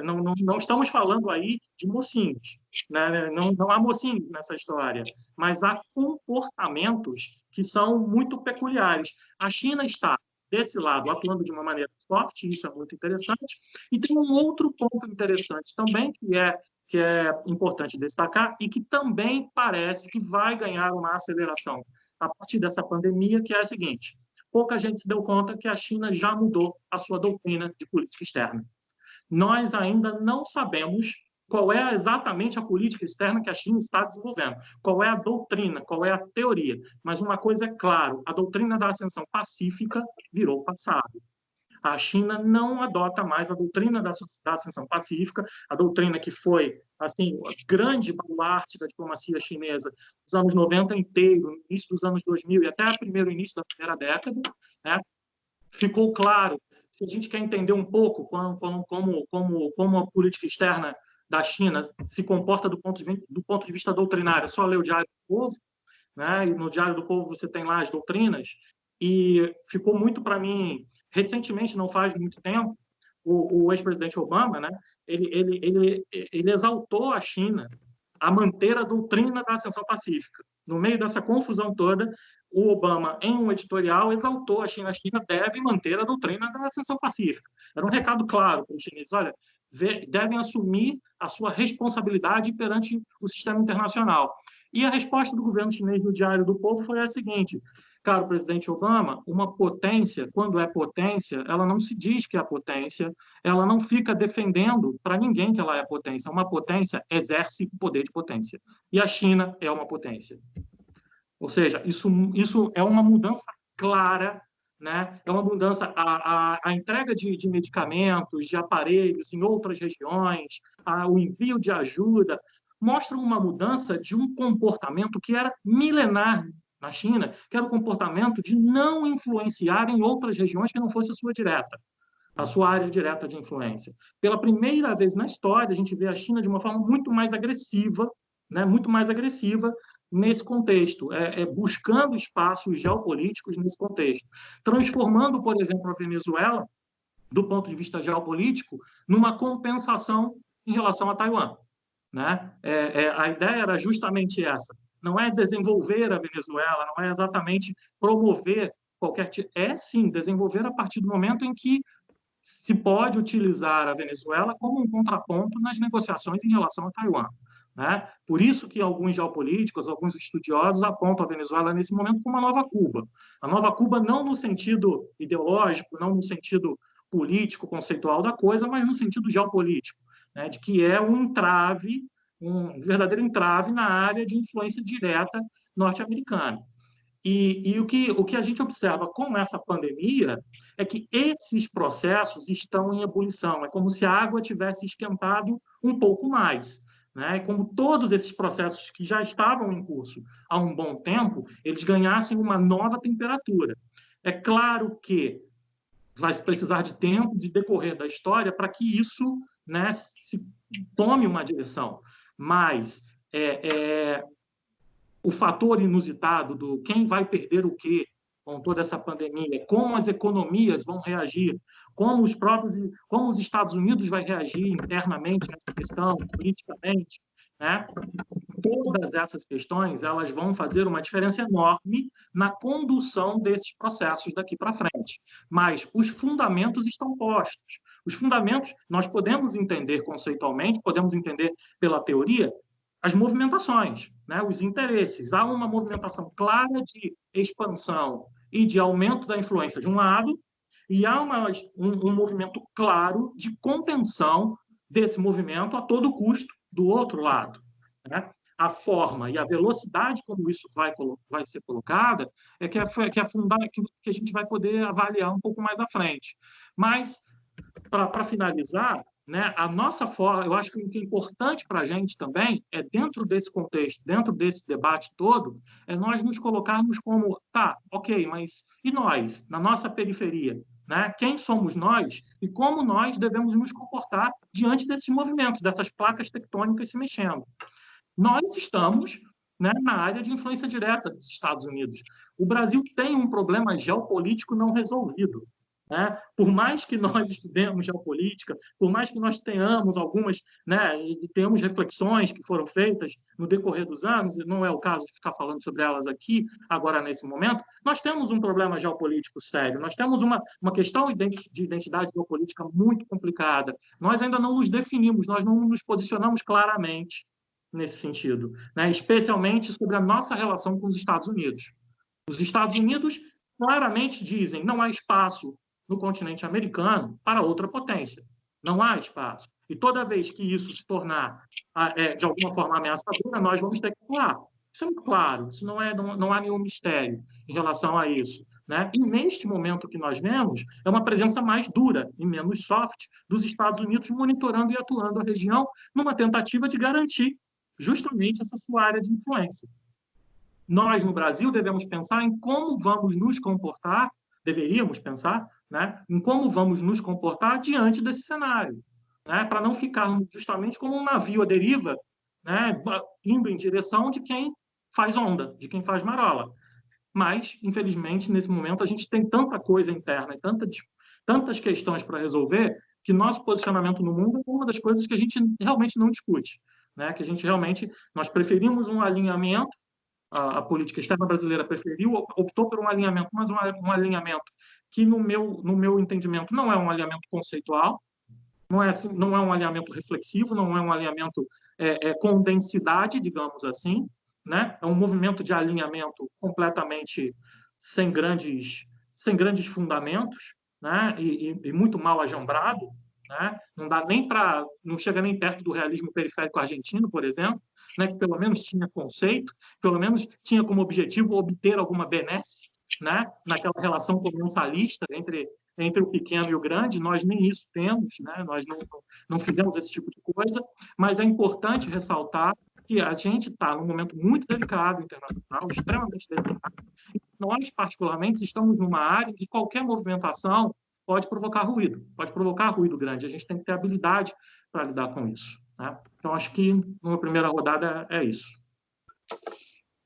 Não estamos falando aí de mocinhos, né? Não há mocinhos nessa história, mas há comportamentos que são muito peculiares. A China está desse lado, atuando de uma maneira soft, isso é muito interessante. E tem um outro ponto interessante também, que é importante destacar e que também parece que vai ganhar uma aceleração a partir dessa pandemia, que é a seguinte: pouca gente se deu conta que a China já mudou a sua doutrina de política externa. Nós ainda não sabemos qual é exatamente a política externa que a China está desenvolvendo, qual é a doutrina, qual é a teoria. Mas uma coisa é clara: a doutrina da ascensão pacífica virou passado. A China não adota mais a doutrina da ascensão pacífica, a doutrina que foi assim, a grande baluarte da diplomacia chinesa dos anos 90 inteiro, no início dos anos 2000 e até o início da primeira década, né? Ficou claro. Se a gente quer entender um pouco como a política externa da China se comporta do ponto de vista doutrinário, é só ler o Diário do Povo, né? E no Diário do Povo você tem lá as doutrinas, e ficou muito para mim, recentemente, não faz muito tempo, o ex-presidente Obama, né? Ele exaltou a China a manter a doutrina da ascensão pacífica. No meio dessa confusão toda, o Obama, em um editorial, exaltou a China. A China deve manter a doutrina da ascensão pacífica. Era um recado claro para os chineses: olha, devem assumir a sua responsabilidade perante o sistema internacional. E a resposta do governo chinês no Diário do Povo foi a seguinte: caro presidente Obama, uma potência, quando é potência, ela não se diz que é potência, ela não fica defendendo para ninguém que ela é potência. Uma potência exerce o poder de potência. E a China é uma potência. Ou seja, isso é uma mudança clara, né? É uma mudança, a entrega de medicamentos, de aparelhos em outras regiões, o envio de ajuda, mostram uma mudança de um comportamento que era milenar na China, que era o comportamento de não influenciar em outras regiões que não fosse a sua área direta de influência. Pela primeira vez na história, a gente vê a China de uma forma muito mais agressiva, né? Muito mais agressiva nesse contexto, buscando espaços geopolíticos nesse contexto, transformando, por exemplo, a Venezuela, do ponto de vista geopolítico, numa compensação em relação a Taiwan, né? A ideia era justamente essa: não é desenvolver a Venezuela, não é exatamente promover qualquer tipo, sim desenvolver a partir do momento em que se pode utilizar a Venezuela como um contraponto nas negociações em relação a Taiwan, né? Por isso que alguns geopolíticos, alguns estudiosos apontam a Venezuela nesse momento como uma nova Cuba. A nova Cuba não no sentido ideológico, não no sentido político, conceitual da coisa, mas no sentido geopolítico, né? De que é um entrave, um verdadeiro entrave na área de influência direta norte-americana. E o que a gente observa com essa pandemia é que esses processos estão em ebulição. É como se a água tivesse esquentado um pouco mais, né, como todos esses processos que já estavam em curso há um bom tempo, eles ganhassem uma nova temperatura. É claro que vai precisar de tempo, de decorrer da história, para que isso, né, se tome uma direção. Mas o fator inusitado do quem vai perder o quê com toda essa pandemia, como as economias vão reagir, como os Estados Unidos vai reagir internamente nessa questão, politicamente, né? Todas essas questões, elas vão fazer uma diferença enorme na condução desses processos daqui para frente. Mas os fundamentos estão postos. Os fundamentos, nós podemos entender conceitualmente, podemos entender pela teoria, as movimentações, né? Os interesses. Há uma movimentação clara de expansão e de aumento da influência de um lado, e há um movimento claro de contenção desse movimento a todo custo do outro lado, né? A forma e a velocidade como isso vai ser colocada é que a gente vai poder avaliar um pouco mais à frente. Mas, para finalizar, né, a nossa forma, eu acho que o que é importante para a gente também é, dentro desse contexto, dentro desse debate todo, é nós nos colocarmos como, tá, ok, mas e nós, na nossa periferia? Né? Quem somos nós e como nós devemos nos comportar diante desses movimentos, dessas placas tectônicas se mexendo? Nós estamos, né, na área de influência direta dos Estados Unidos. O Brasil tem um problema geopolítico não resolvido, né? Por mais que nós estudemos geopolítica, por mais que nós tenhamos algumas, né, e temos reflexões que foram feitas no decorrer dos anos, e não é o caso de ficar falando sobre elas aqui, agora nesse momento, nós temos um problema geopolítico sério, nós temos uma questão de identidade geopolítica muito complicada, nós ainda não nos definimos, nós não nos posicionamos claramente nesse sentido, né? Especialmente sobre a nossa relação com os Estados Unidos. Os Estados Unidos claramente dizem não há espaço no continente americano para outra potência. Não há espaço. E toda vez que isso se tornar, de alguma forma, ameaçadora, nós vamos ter que atuar. Isso é muito claro, isso não há nenhum mistério em relação a isso, né? E neste momento que nós vemos, é uma presença mais dura e menos soft dos Estados Unidos monitorando e atuando a região numa tentativa de garantir justamente essa sua área de influência. Nós, no Brasil, devemos pensar em como vamos nos comportar, deveríamos pensar, né, em como vamos nos comportar diante desse cenário, né, para não ficarmos justamente como um navio à deriva, né, indo em direção de quem faz onda, de quem faz marola. Mas, infelizmente, nesse momento, a gente tem tanta coisa interna e tantas questões para resolver que nosso posicionamento no mundo é uma das coisas que a gente realmente não discute, né? Que a gente realmente, nós preferimos um alinhamento, a política externa brasileira optou por um alinhamento, mas um alinhamento que, no meu entendimento, não é um alinhamento conceitual, não é um alinhamento reflexivo, não é um alinhamento com densidade, digamos assim, né? É um movimento de alinhamento completamente sem grandes fundamentos, né? E muito mal ajambrado, né? Não chega nem perto do realismo periférico argentino, por exemplo, né? Que pelo menos tinha conceito, pelo menos tinha como objetivo obter alguma benesse, né? Naquela relação comensalista entre o pequeno e o grande. Nós nem isso temos, né? Nós não fizemos esse tipo de coisa, mas é importante ressaltar que a gente está num momento muito delicado internacional, extremamente delicado. E nós, particularmente, estamos numa área em que qualquer movimentação pode provocar ruído grande. A gente tem que ter habilidade para lidar com isso, né? Então, acho que numa primeira rodada é isso.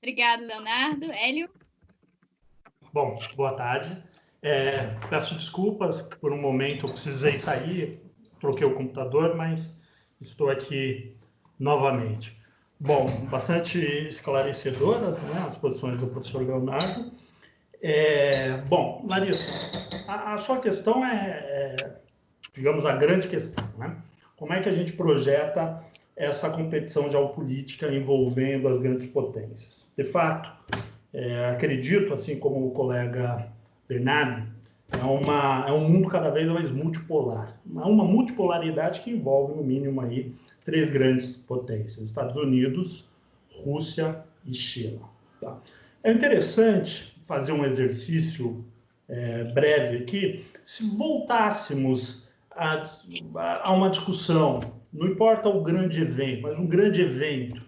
Obrigado, Leonardo. Hélio? Bom, boa tarde. Peço desculpas, por um momento eu precisei sair, troquei o computador, mas estou aqui novamente. Bom, bastante esclarecedoras, né, as posições do professor Leonardo. Bom, Larissa, a sua questão digamos, a grande questão, né? Como é que a gente projeta essa competição geopolítica envolvendo as grandes potências? De fato, acredito, assim como o colega Bernardo, é um mundo cada vez mais multipolar. Uma multipolaridade que envolve, no mínimo, aí, 3 grandes potências: Estados Unidos, Rússia e China. Tá? É interessante fazer um exercício breve aqui. Se voltássemos a uma discussão não importa o grande evento, mas um grande evento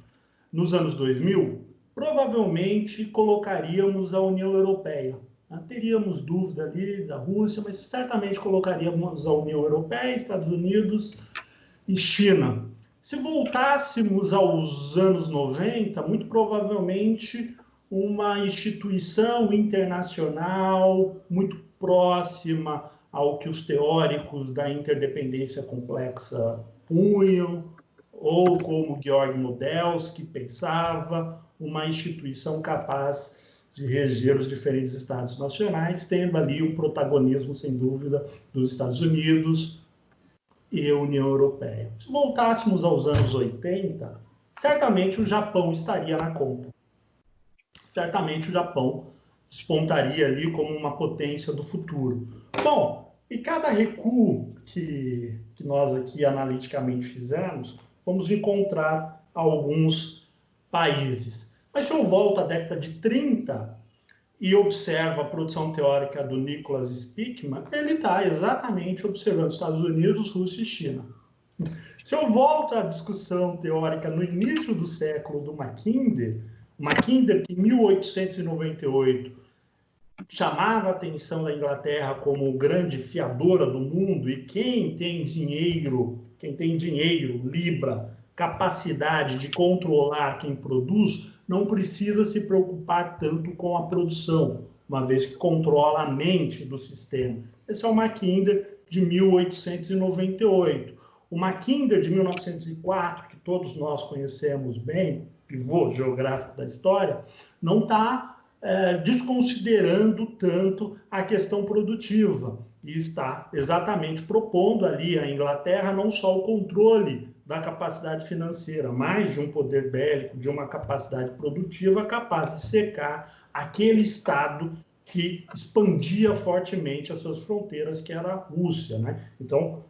nos anos 2000, provavelmente colocaríamos a União Europeia. Teríamos dúvida ali da Rússia, mas certamente colocaríamos a União Europeia, Estados Unidos e China. Se voltássemos aos anos 90, muito provavelmente uma instituição internacional muito próxima ao que os teóricos da interdependência complexa punham, ou como Georg Modelsky pensava, uma instituição capaz de reger os diferentes estados nacionais, tendo ali um protagonismo, sem dúvida, dos Estados Unidos e a União Europeia. Se voltássemos aos anos 80, certamente o Japão estaria na conta. Certamente o Japão despontaria ali como uma potência do futuro. Bom, e cada recuo que nós aqui analiticamente fizemos, vamos encontrar alguns países. Mas se eu volto à década de 30 e observo a produção teórica do Nicholas Spieckmann, ele está exatamente observando Estados Unidos, Rússia e China. Se eu volto à discussão teórica no início do século do Mackinder, que em 1898 chamava a atenção da Inglaterra como grande fiadora do mundo, e quem tem dinheiro, libra, capacidade de controlar quem produz, não precisa se preocupar tanto com a produção, uma vez que controla a mente do sistema. Esse é o Mackinder de 1898. O Mackinder de 1904, que todos nós conhecemos bem, pivô geográfico da história, não está desconsiderando tanto a questão produtiva e está exatamente propondo ali à Inglaterra não só o controle da capacidade financeira, mas de um poder bélico, de uma capacidade produtiva capaz de secar aquele Estado que expandia fortemente as suas fronteiras, que era a Rússia, né? Então,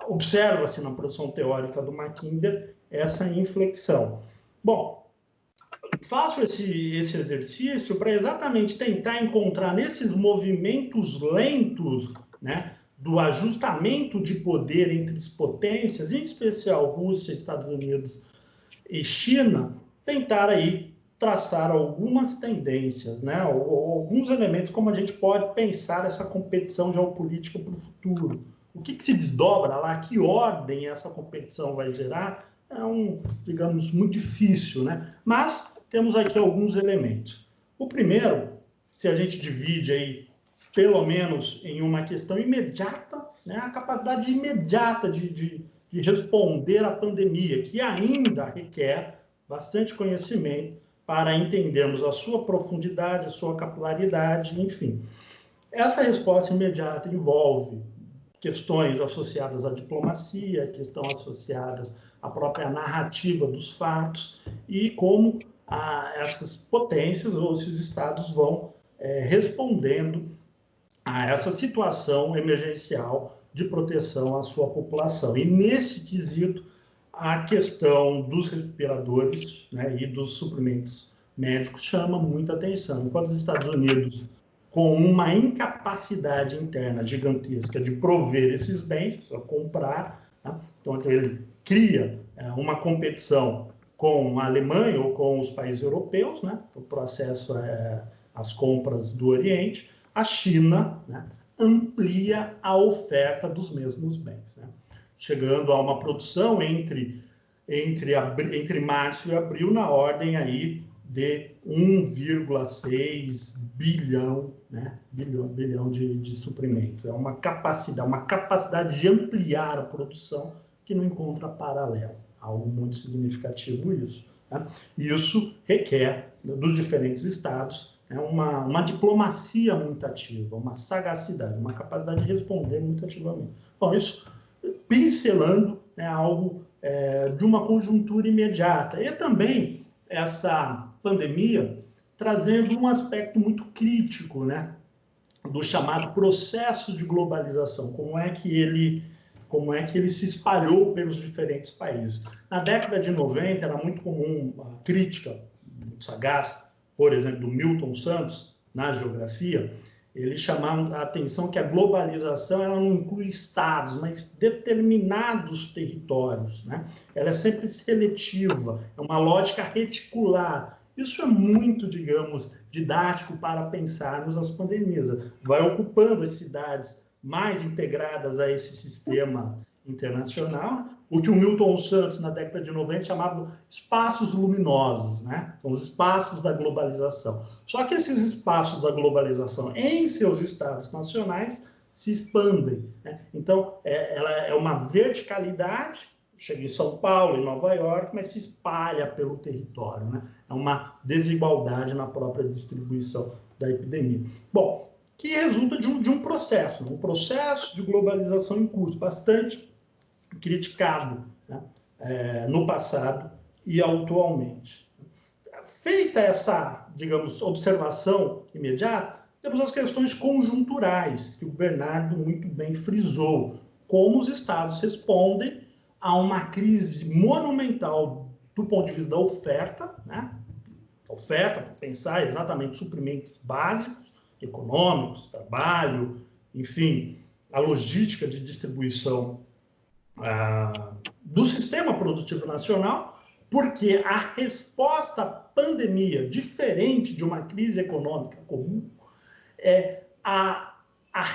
observa-se na produção teórica do Mackinder essa inflexão. Bom, faço esse exercício para exatamente tentar encontrar nesses movimentos lentos, né, do ajustamento de poder entre as potências, em especial Rússia, Estados Unidos e China, tentar aí traçar algumas tendências, né, alguns elementos como a gente pode pensar essa competição geopolítica para o futuro. O que se desdobra lá, que ordem essa competição vai gerar, é digamos, muito difícil, né? Mas temos aqui alguns elementos. O primeiro, se a gente divide aí, pelo menos em uma questão imediata, né, a capacidade imediata de responder à pandemia, que ainda requer bastante conhecimento para entendermos a sua profundidade, a sua capilaridade, enfim. Essa resposta imediata envolve questões associadas à diplomacia, questões associadas à própria narrativa dos fatos e como essas potências ou esses estados vão respondendo a essa situação emergencial de proteção à sua população. E, nesse quesito, a questão dos respiradores, né, e dos suprimentos médicos chama muita atenção. Enquanto os Estados Unidos, com uma incapacidade interna gigantesca de prover esses bens, precisa comprar, tá? Então ele cria uma competição com a Alemanha ou com os países europeus, né, o processo às compras do Oriente. A China, né, amplia a oferta dos mesmos bens, né, chegando a uma produção entre março e abril na ordem aí de 1,6 bilhão, né, bilhão de suprimentos. É uma capacidade de ampliar a produção que não encontra paralelo. Algo muito significativo isso, né? Isso requer dos diferentes estados, né, uma diplomacia muito ativa, uma sagacidade, uma capacidade de responder muito ativamente. Bom, isso pincelando, né, algo de uma conjuntura imediata. E também essa pandemia trazendo um aspecto muito crítico, né, do chamado processo de globalização, como é que ele se espalhou pelos diferentes países. Na década de 90, era muito comum a crítica muito sagaz, por exemplo, do Milton Santos, na geografia, ele chamava a atenção que a globalização ela não inclui estados, mas determinados territórios, né? Ela é sempre seletiva, é uma lógica reticular. Isso é muito, digamos, didático para pensarmos as pandemias. Vai ocupando as cidades mais integradas a esse sistema internacional, o que o Milton Santos, na década de 90, chamava espaços luminosos, né? São os espaços da globalização. Só que esses espaços da globalização, em seus estados nacionais, se expandem, né? Então, ela é uma verticalidade, chega em São Paulo, em Nova York, mas se espalha pelo território, né? É uma desigualdade na própria distribuição da epidemia. Bom, que resulta de um processo de globalização em curso, bastante criticado, né, no passado e atualmente. Feita essa, digamos, observação imediata, temos as questões conjunturais, que o Bernardo muito bem frisou, como os estados respondem a uma crise monumental do ponto de vista da oferta, né? Oferta, para pensar exatamente suprimentos básicos, econômicos, trabalho, enfim, a logística de distribuição do sistema produtivo nacional, porque a resposta à pandemia, diferente de uma crise econômica comum, é a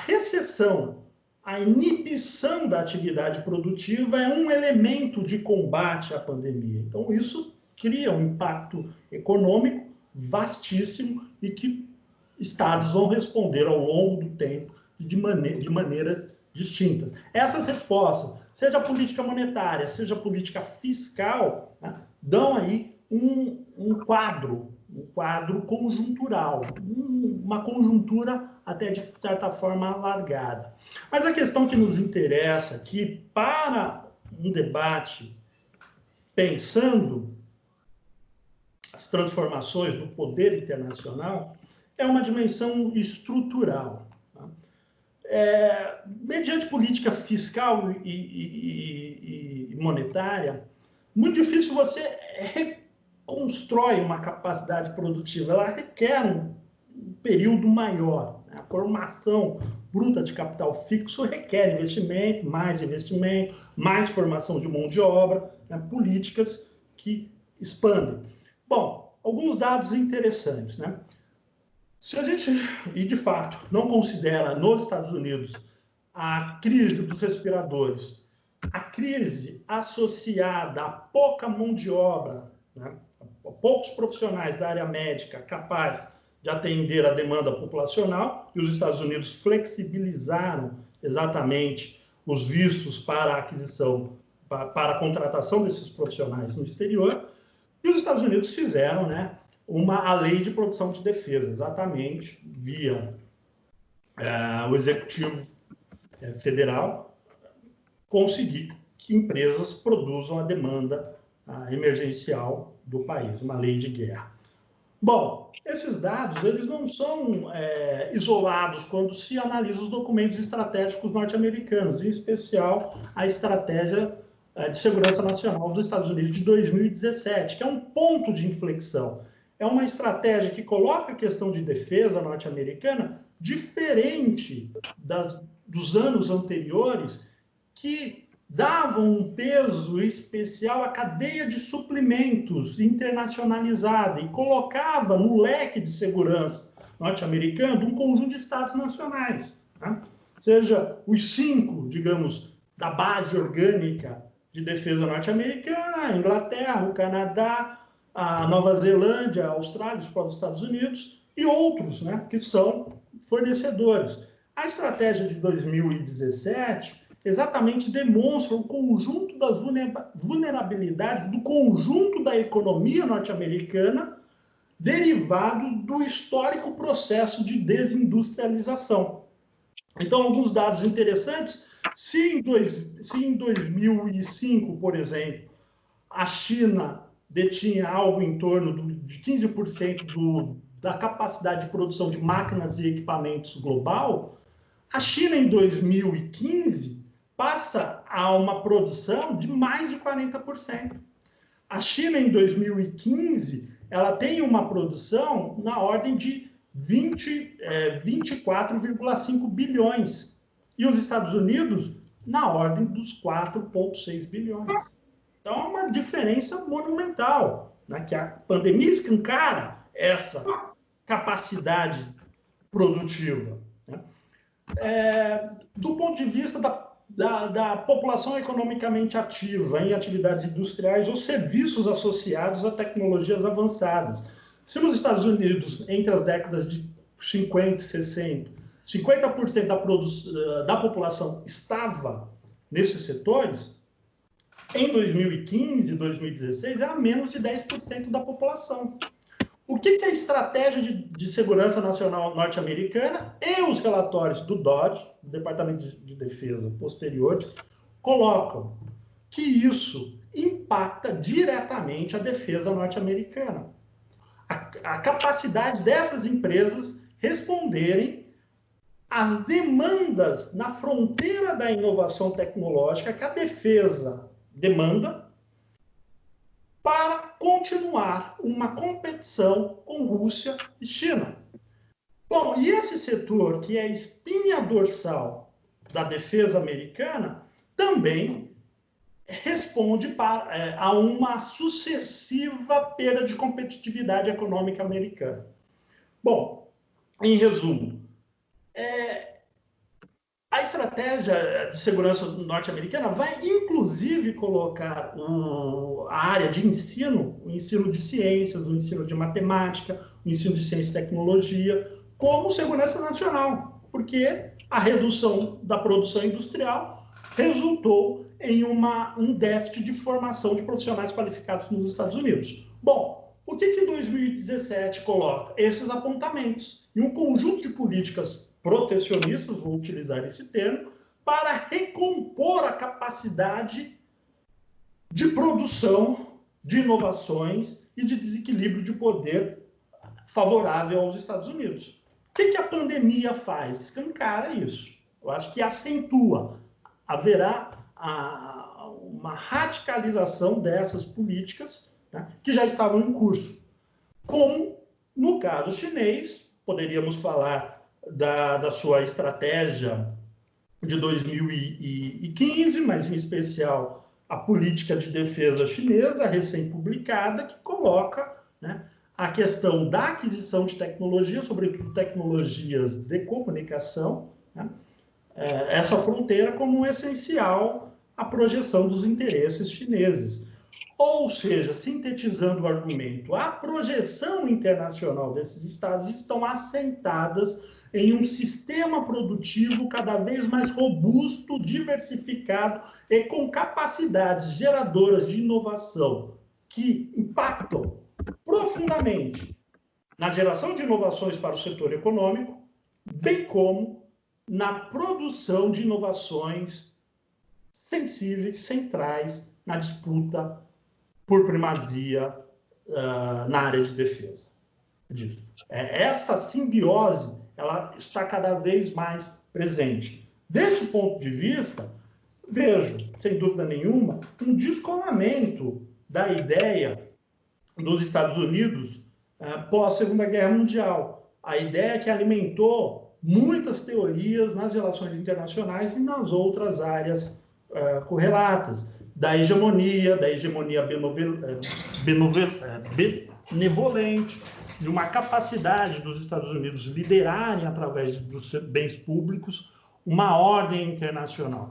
recessão, a inibição da atividade produtiva é um elemento de combate à pandemia. Então, isso cria um impacto econômico vastíssimo e que estados vão responder ao longo do tempo de maneiras distintas. Essas respostas, seja a política monetária, seja a política fiscal, né, dão aí um quadro conjuntural, uma conjuntura até de certa forma alargada. Mas a questão que nos interessa aqui, para um debate pensando as transformações do poder internacional, é uma dimensão estrutural. Tá? Mediante política fiscal e monetária, muito difícil você reconstrói uma capacidade produtiva, ela requer um período maior. Né? A formação bruta de capital fixo requer investimento, mais formação de mão de obra, né? Políticas que expandem. Bom, alguns dados interessantes, né? Se a gente, e de fato, não considera nos Estados Unidos a crise dos respiradores, a crise associada a pouca mão de obra, né, a poucos profissionais da área médica capazes de atender a demanda populacional, e os Estados Unidos flexibilizaram exatamente os vistos para a aquisição, para a contratação desses profissionais no exterior, e os Estados Unidos fizeram, né, a lei de produção de defesa, exatamente via o Executivo Federal, conseguir que empresas produzam a demanda emergencial do país, uma lei de guerra. Bom, esses dados eles não são isolados quando se analisa os documentos estratégicos norte-americanos, em especial a estratégia de segurança nacional dos Estados Unidos de 2017, que é um ponto de inflexão. É uma estratégia que coloca a questão de defesa norte-americana diferente dos anos anteriores, que davam um peso especial à cadeia de suprimentos internacionalizada e colocava no leque de segurança norte-americano um conjunto de estados nacionais, né? Seja os 5, digamos, da base orgânica de defesa norte-americana, a Inglaterra, o Canadá, a Nova Zelândia, a Austrália, os próprios Estados Unidos e outros, né, que são fornecedores. A estratégia de 2017 exatamente demonstra o conjunto das vulnerabilidades do conjunto da economia norte-americana derivado do histórico processo de desindustrialização. Então, alguns dados interessantes. Se em 2005, por exemplo, a China detinha algo em torno de 15% da capacidade de produção de máquinas e equipamentos global, a China, em 2015, passa a uma produção de mais de 40%. A China, em 2015, ela tem uma produção na ordem de 24,5 bilhões. E os Estados Unidos, na ordem dos 4,6 bilhões. Então, é uma diferença monumental, né? Que a pandemia escancara essa capacidade produtiva, né? Do ponto de vista da população economicamente ativa em atividades industriais ou serviços associados a tecnologias avançadas. Se nos Estados Unidos, entre as décadas de 50 e 60, 50% da população estava nesses setores, em 2015 e 2016 era menos de 10% da população. O que a estratégia de segurança nacional norte-americana e os relatórios do DOD, do Departamento de Defesa posteriores, colocam? Que isso impacta diretamente a defesa norte-americana. A capacidade dessas empresas responderem às demandas na fronteira da inovação tecnológica que a defesa demanda para continuar uma competição com Rússia e China. Bom, e esse setor, que é a espinha dorsal da defesa americana, também responde a uma sucessiva perda de competitividade econômica americana. Bom, em resumo, a estratégia de segurança norte-americana vai, inclusive, colocar a área de ensino, o ensino de ciências, o ensino de matemática, o ensino de ciência e tecnologia, como segurança nacional, porque a redução da produção industrial resultou em um déficit de formação de profissionais qualificados nos Estados Unidos. Bom, o que 2017 coloca? Esses apontamentos e um conjunto de políticas protecionistas, vou utilizar esse termo, para recompor a capacidade de produção, de inovações e de desequilíbrio de poder favorável aos Estados Unidos. O que a pandemia faz? Escancara isso. Eu acho que acentua. Haverá uma radicalização dessas políticas, né, que já estavam em curso. Como, no caso chinês, poderíamos falar da sua estratégia de 2015, mas em especial a política de defesa chinesa, recém-publicada, que coloca, né, a questão da aquisição de tecnologia, sobretudo tecnologias de comunicação, né, essa fronteira como essencial à projeção dos interesses chineses. Ou seja, sintetizando o argumento, a projeção internacional desses estados estão assentadas em um sistema produtivo cada vez mais robusto, diversificado e com capacidades geradoras de inovação que impactam profundamente na geração de inovações para o setor econômico, bem como na produção de inovações sensíveis, centrais, na disputa por primazia na área de defesa. Essa simbiose ela está cada vez mais presente. Desse ponto de vista, vejo, sem dúvida nenhuma, um descolamento da ideia dos Estados Unidos pós-Segunda Guerra Mundial. A ideia que alimentou muitas teorias nas relações internacionais e nas outras áreas correlatas, da hegemonia benevolente, de uma capacidade dos Estados Unidos liderarem, através dos bens públicos, uma ordem internacional.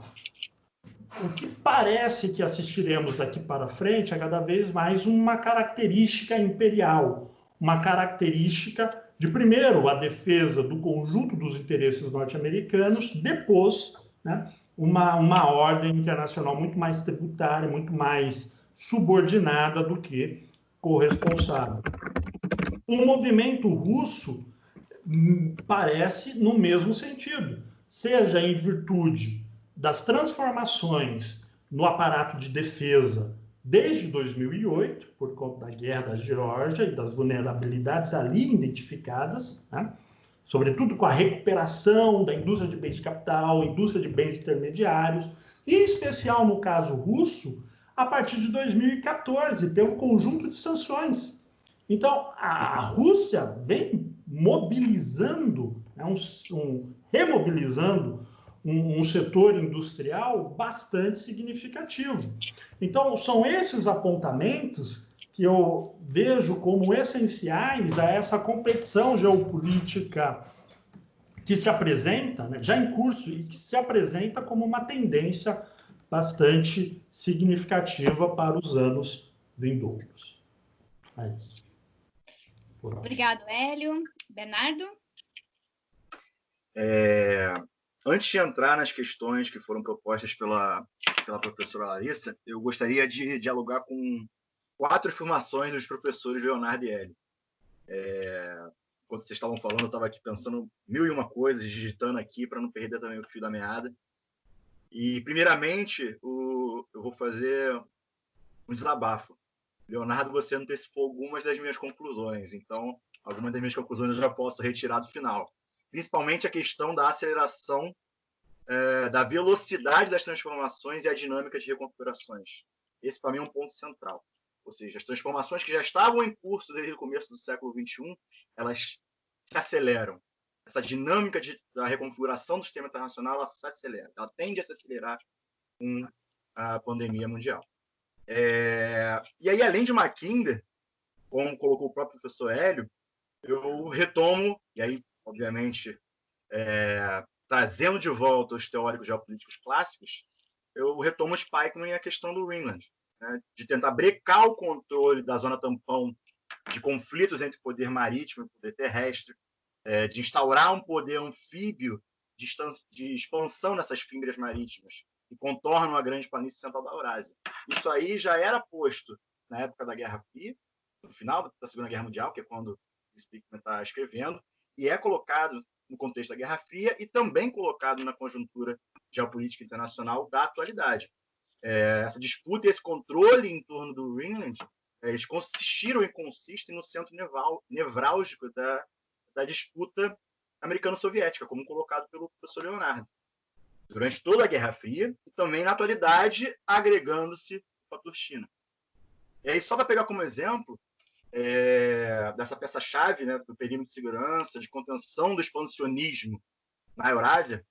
O que parece que assistiremos daqui para frente é cada vez mais uma característica imperial, uma característica de, primeiro, a defesa do conjunto dos interesses norte-americanos, depois, né, uma ordem internacional muito mais tributária, muito mais subordinada do que corresponsável. O movimento russo parece no mesmo sentido, seja em virtude das transformações no aparato de defesa desde 2008, por conta da guerra da Geórgia e das vulnerabilidades ali identificadas, né? Sobretudo com a recuperação da indústria de bens de capital, indústria de bens intermediários, e em especial no caso russo, a partir de 2014, teve um conjunto de sanções Então, a Rússia vem mobilizando, remobilizando um setor industrial bastante significativo. Então, são esses apontamentos que eu vejo como essenciais a essa competição geopolítica que se apresenta, né, já em curso, e que se apresenta como uma tendência bastante significativa para os anos vindouros. É isso. Obrigado, Hélio. Bernardo? Antes de entrar nas questões que foram propostas pela professora Larissa, eu gostaria de dialogar com 4 afirmações dos professores Leonardo e Hélio. Quando vocês estavam falando, eu estava aqui pensando 1001 coisas, digitando aqui para não perder também o fio da meada. E, primeiramente, eu vou fazer um desabafo. Leonardo, você antecipou algumas das minhas conclusões, então algumas das minhas conclusões eu já posso retirar do final. Principalmente a questão da aceleração, da velocidade das transformações e a dinâmica de reconfigurações. Esse, para mim, é um ponto central. Ou seja, as transformações que já estavam em curso desde o começo do século XXI, elas se aceleram. Essa dinâmica da reconfiguração do sistema internacional, ela se acelera. Ela tende a se acelerar com a pandemia mundial. E aí, além de Mackinder, como colocou o próprio professor Hélio, eu retomo, e aí, obviamente, trazendo de volta os teóricos geopolíticos clássicos, eu retomo o Spikeman e a questão do Greenland, né, de tentar brecar o controle da zona tampão de conflitos entre poder marítimo e poder terrestre, de instaurar um poder anfíbio de expansão nessas fímbrias marítimas que contornam a grande planície central da Eurásia. Isso aí já era posto na época da Guerra Fria, no final da Segunda Guerra Mundial, que é quando o Spikeman está escrevendo, e é colocado no contexto da Guerra Fria e também colocado na conjuntura geopolítica internacional da atualidade. Essa disputa e esse controle em torno do Greenland, eles consistiram e consistem no centro nevrálgico da disputa americano-soviética, como colocado pelo professor Leonardo, durante toda a Guerra Fria e também na atualidade, agregando-se o fator China. E aí, só para pegar como exemplo dessa peça-chave, né, do perímetro de segurança, de contenção do expansionismo na Eurásia,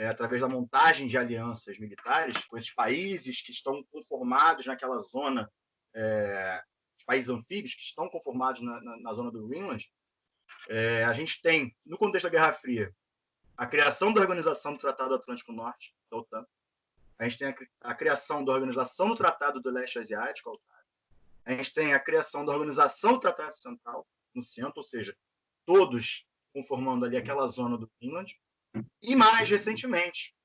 através da montagem de alianças militares com esses países que estão conformados naquela zona, os países anfíbios que estão conformados na zona do Greenland, a gente tem, no contexto da Guerra Fria, a criação da Organização do Tratado do Atlântico Norte, da OTAN. A gente tem a criação da Organização do Tratado do Leste Asiático, a OTAN. A gente tem a criação da Organização do Tratado Central, no centro, ou seja, todos conformando ali aquela zona do Greenland. E mais recentemente,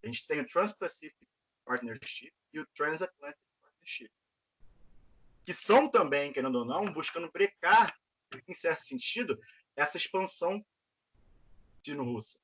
a gente tem o Trans-Pacific Partnership e o Transatlantic Partnership, que são também, querendo ou não, buscando brecar, em certo sentido, essa expansão sino-russa.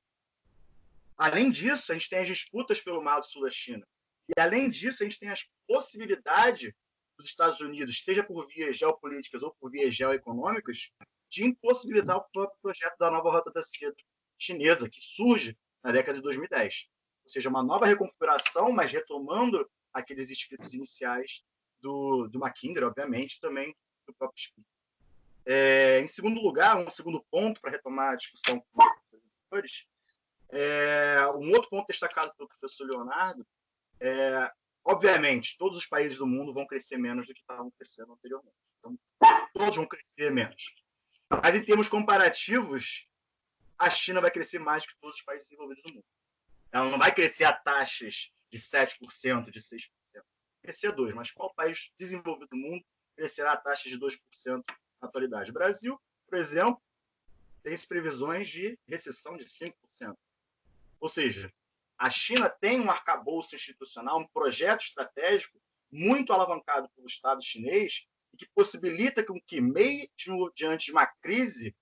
Além disso, a gente tem as disputas pelo Mar do Sul da China. E, além disso, a gente tem as possibilidades dos Estados Unidos, seja por vias geopolíticas ou por vias geoeconômicas, de impossibilitar o próprio projeto da nova Rota da Seda chinesa, que surge na década de 2010. Ou seja, uma nova reconfiguração, mas retomando aqueles escritos iniciais do Mackinder, obviamente, também do próprio Spikeman. Em segundo lugar, um segundo ponto para retomar a discussão com os professores, um outro ponto destacado pelo professor Leonardo obviamente, todos os países do mundo vão crescer menos do que estavam crescendo anteriormente. Então, todos vão crescer menos. Mas, em termos comparativos, a China vai crescer mais que todos os países desenvolvidos do mundo. Ela não vai crescer a taxas de 7%, de 6%. Vai crescer 2%. Mas qual país desenvolvido do mundo crescerá a taxa de 2% na atualidade? O Brasil, por exemplo, tem previsões de recessão de 5%. Ou seja, a China tem um arcabouço institucional, um projeto estratégico muito alavancado pelo Estado chinês e que possibilita que, mesmo diante de uma crise,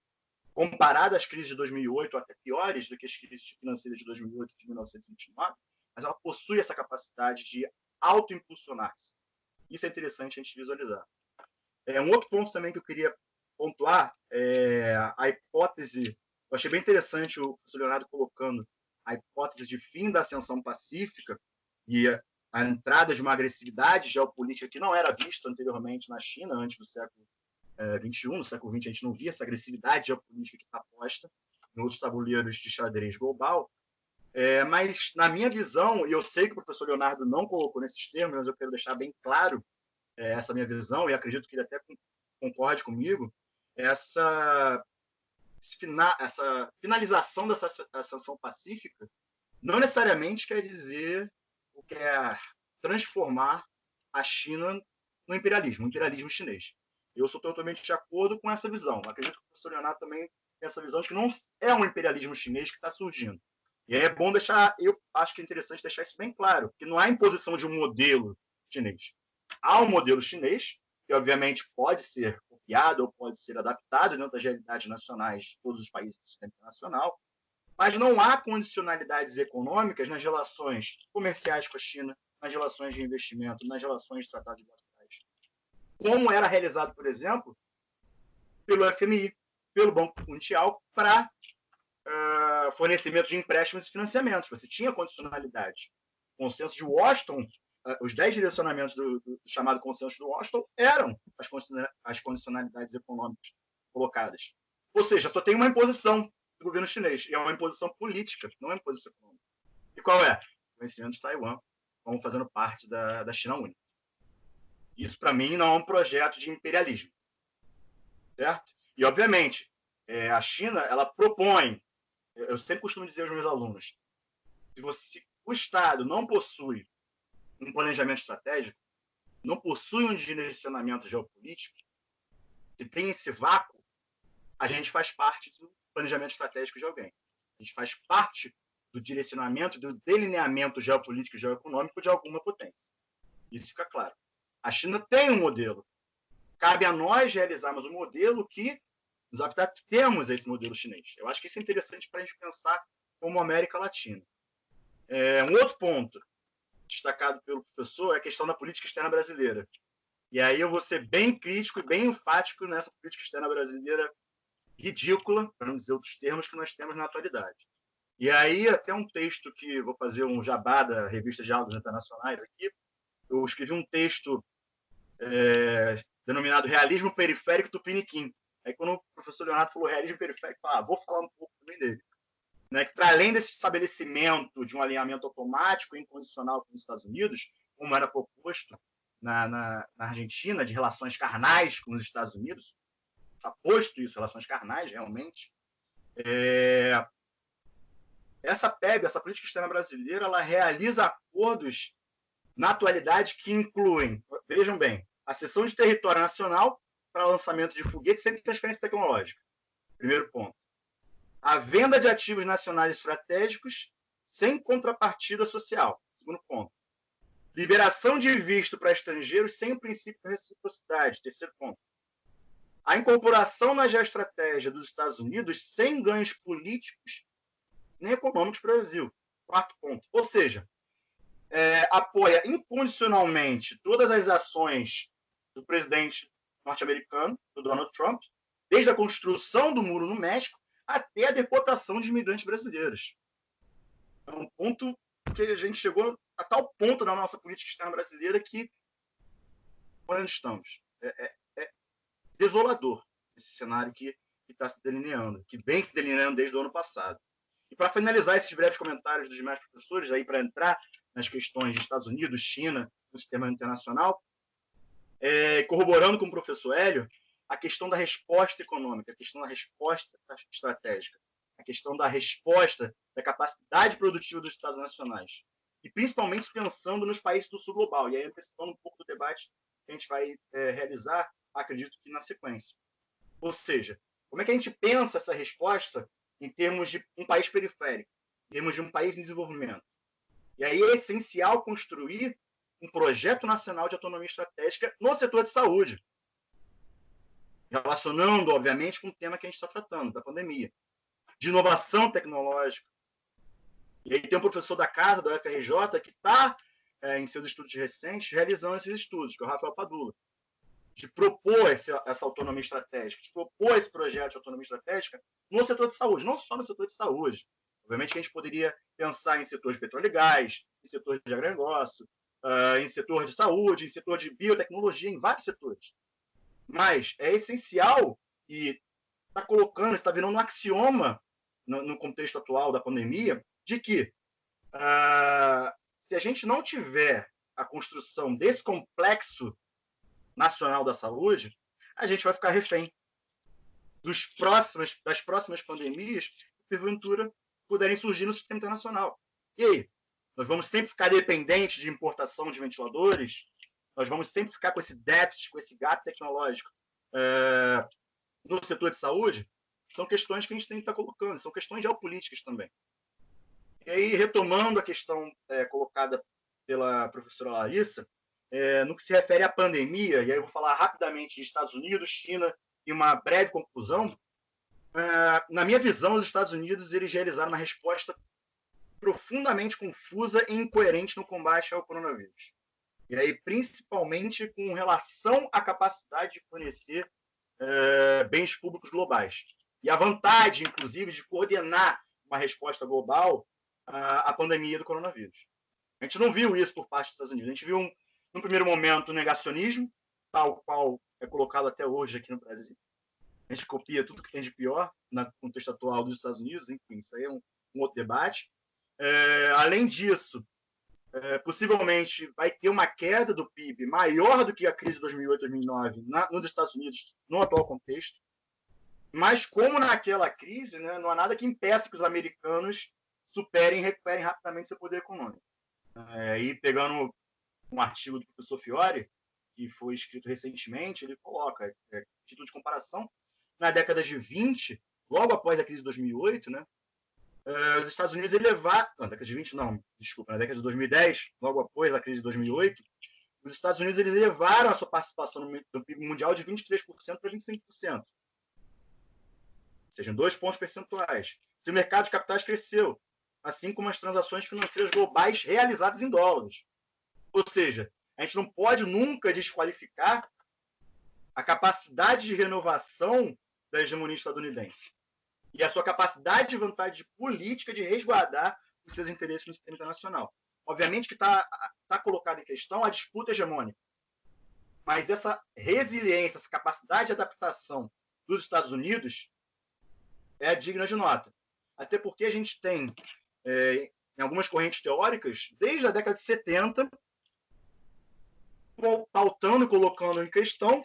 comparada às crises de 2008, ou até piores do que as crises financeiras de 2008 e de 1929, mas ela possui essa capacidade de autoimpulsionar-se. Isso é interessante a gente visualizar. Um outro ponto também que eu queria pontuar é a hipótese, eu achei bem interessante o professor Leonardo colocando a hipótese de fim da ascensão pacífica e a entrada de uma agressividade geopolítica que não era vista anteriormente na China, antes do século XXI, no século XX, a gente não via essa agressividade geopolítica que está posta em outros tabuleiros de xadrez global. Mas, na minha visão, e eu sei que o professor Leonardo não colocou nesses termos, mas eu quero deixar bem claro essa minha visão, e acredito que ele até concorde comigo, essa finalização dessa sanção pacífica não necessariamente quer dizer o que é transformar a China no imperialismo chinês. Eu sou totalmente de acordo com essa visão. Acredito que o professor Leonardo também tem essa visão de que não é um imperialismo chinês que está surgindo. E aí é bom deixar, eu acho que é interessante deixar isso bem claro, que não há imposição de um modelo chinês. Há um modelo chinês, que obviamente pode ser copiado ou pode ser adaptado dentro das realidades nacionais de todos os países do sistema internacional, mas não há condicionalidades econômicas nas relações comerciais com a China, nas relações de investimento, nas relações de tratado de bilaterais. Como era realizado, por exemplo, pelo FMI, pelo Banco Mundial, para fornecimento de empréstimos e financiamentos. Você tinha condicionalidade. O consenso de Washington, os 10 direcionamentos do chamado consenso de Washington eram as condicionalidades econômicas colocadas. Ou seja, só tem uma imposição do governo chinês, e é uma imposição política, não é uma imposição econômica. E qual é? O conhecimento de Taiwan, como fazendo parte da China única. Isso, para mim, não é um projeto de imperialismo. Certo? E, obviamente, a China, ela propõe, eu sempre costumo dizer aos meus alunos, se o Estado não possui um planejamento estratégico, não possui um direcionamento geopolítico, se tem esse vácuo, a gente faz parte do planejamento estratégico de alguém. A gente faz parte do direcionamento, do delineamento geopolítico e geoeconômico de alguma potência. Isso fica claro. A China tem um modelo. Cabe a nós realizarmos um modelo que nos adaptemos a esse modelo chinês. Eu acho que isso é interessante para a gente pensar como América Latina. Um outro ponto destacado pelo professor é a questão da política externa brasileira. E aí eu vou ser bem crítico e bem enfático nessa política externa brasileira ridícula, para não dizer outros termos, que nós temos na atualidade. E aí, até um texto que vou fazer um jabá da revista Diálogos Internacionais aqui, eu escrevi um texto denominado Realismo Periférico Tupiniquim. Aí, quando o professor Leonardo falou realismo periférico, eu falei, vou falar um pouco também dele. Né, que, para além desse estabelecimento de um alinhamento automático e incondicional com os Estados Unidos, como era proposto na Argentina, de relações carnais com os Estados Unidos, está posto isso, relações carnais, realmente, essa PEB, essa política externa brasileira, ela realiza acordos na atualidade que incluem, vejam bem, a cessão de território nacional para lançamento de foguetes sem transferência tecnológica. Primeiro ponto. A venda de ativos nacionais estratégicos sem contrapartida social. Segundo ponto. Liberação de visto para estrangeiros sem o princípio de reciprocidade. Terceiro ponto. A incorporação na geoestratégia dos Estados Unidos sem ganhos políticos nem econômicos para o Brasil. Quarto ponto. Ou seja, apoia incondicionalmente todas as ações do presidente norte-americano, do Donald Trump, desde a construção do muro no México até a deportação de imigrantes brasileiros. É um ponto que a gente chegou a tal ponto na nossa política externa brasileira que onde estamos. É desolador esse cenário que está se delineando, que vem se delineando desde o ano passado. E para finalizar esses breves comentários dos demais professores, aí para entrar nas questões de Estados Unidos, China, no sistema internacional, corroborando com o professor Hélio, a questão da resposta econômica, a questão da resposta estratégica, a questão da resposta da capacidade produtiva dos Estados nacionais. E principalmente pensando nos países do sul global. E aí antecipando um pouco do debate que a gente vai realizar, acredito que na sequência. Ou seja, como é que a gente pensa essa resposta em termos de um país periférico, em termos de um país em desenvolvimento? E aí é essencial construir um projeto nacional de autonomia estratégica no setor de saúde, relacionando, obviamente, com o tema que a gente está tratando, da pandemia, de inovação tecnológica. E aí tem um professor da casa, da UFRJ, que está, em seus estudos recentes, realizando esses estudos, que é o Rafael Padula, de propor essa autonomia estratégica, de propor esse projeto de autonomia estratégica no setor de saúde, não só no setor de saúde. Obviamente que a gente poderia pensar em setor de petróleo e gás, em setor de agronegócio, em setor de saúde, em setor de biotecnologia, em vários setores. Mas é essencial e está colocando, está virando um axioma no contexto atual da pandemia, de que se a gente não tiver a construção desse complexo nacional da saúde, a gente vai ficar refém das próximas pandemias que, porventura, puderem surgir no sistema internacional. E aí? Nós vamos sempre ficar dependentes de importação de ventiladores? Nós vamos sempre ficar com esse déficit, com esse gap tecnológico no setor de saúde? São questões que a gente tem que estar colocando, são questões geopolíticas também. E aí, retomando a questão colocada pela professora Larissa, no que se refere à pandemia, e aí eu vou falar rapidamente de Estados Unidos, China e uma breve conclusão. Na minha visão, os Estados Unidos eles realizaram uma resposta profundamente confusa e incoerente no combate ao coronavírus. E aí, principalmente com relação à capacidade de fornecer bens públicos globais. E a vontade, inclusive, de coordenar uma resposta global à pandemia do coronavírus. A gente não viu isso por parte dos Estados Unidos. A gente viu, no primeiro momento, o negacionismo, tal qual é colocado até hoje aqui no Brasil. A gente copia tudo que tem de pior no contexto atual dos Estados Unidos. Enfim, isso aí é um outro debate. Além disso, possivelmente vai ter uma queda do PIB maior do que a crise de 2008, 2009 nos Estados Unidos, no atual contexto. Mas, como naquela crise, né, não há nada que impeça que os americanos superem e recuperem rapidamente seu poder econômico. E pegando um artigo do professor Fiore, que foi escrito recentemente, ele coloca, título de comparação, na década de 20, logo após a crise de 2008, né, os Estados Unidos elevaram... Não, na década de 20 não, desculpa, na década de 2010, logo após a crise de 2008, os Estados Unidos eles elevaram a sua participação no PIB mundial de 23% para 25%. Ou seja, 2 pontos percentuais. Seu mercado de capitais cresceu, assim como as transações financeiras globais realizadas em dólares. Ou seja, a gente não pode nunca desqualificar a capacidade de renovação da hegemonia estadunidense e a sua capacidade de vontade política de resguardar os seus interesses no sistema internacional. Obviamente que está colocada em questão a disputa hegemônica, mas essa resiliência, essa capacidade de adaptação dos Estados Unidos é digna de nota. Até porque a gente tem, em algumas correntes teóricas, desde a década de 70, pautando e colocando em questão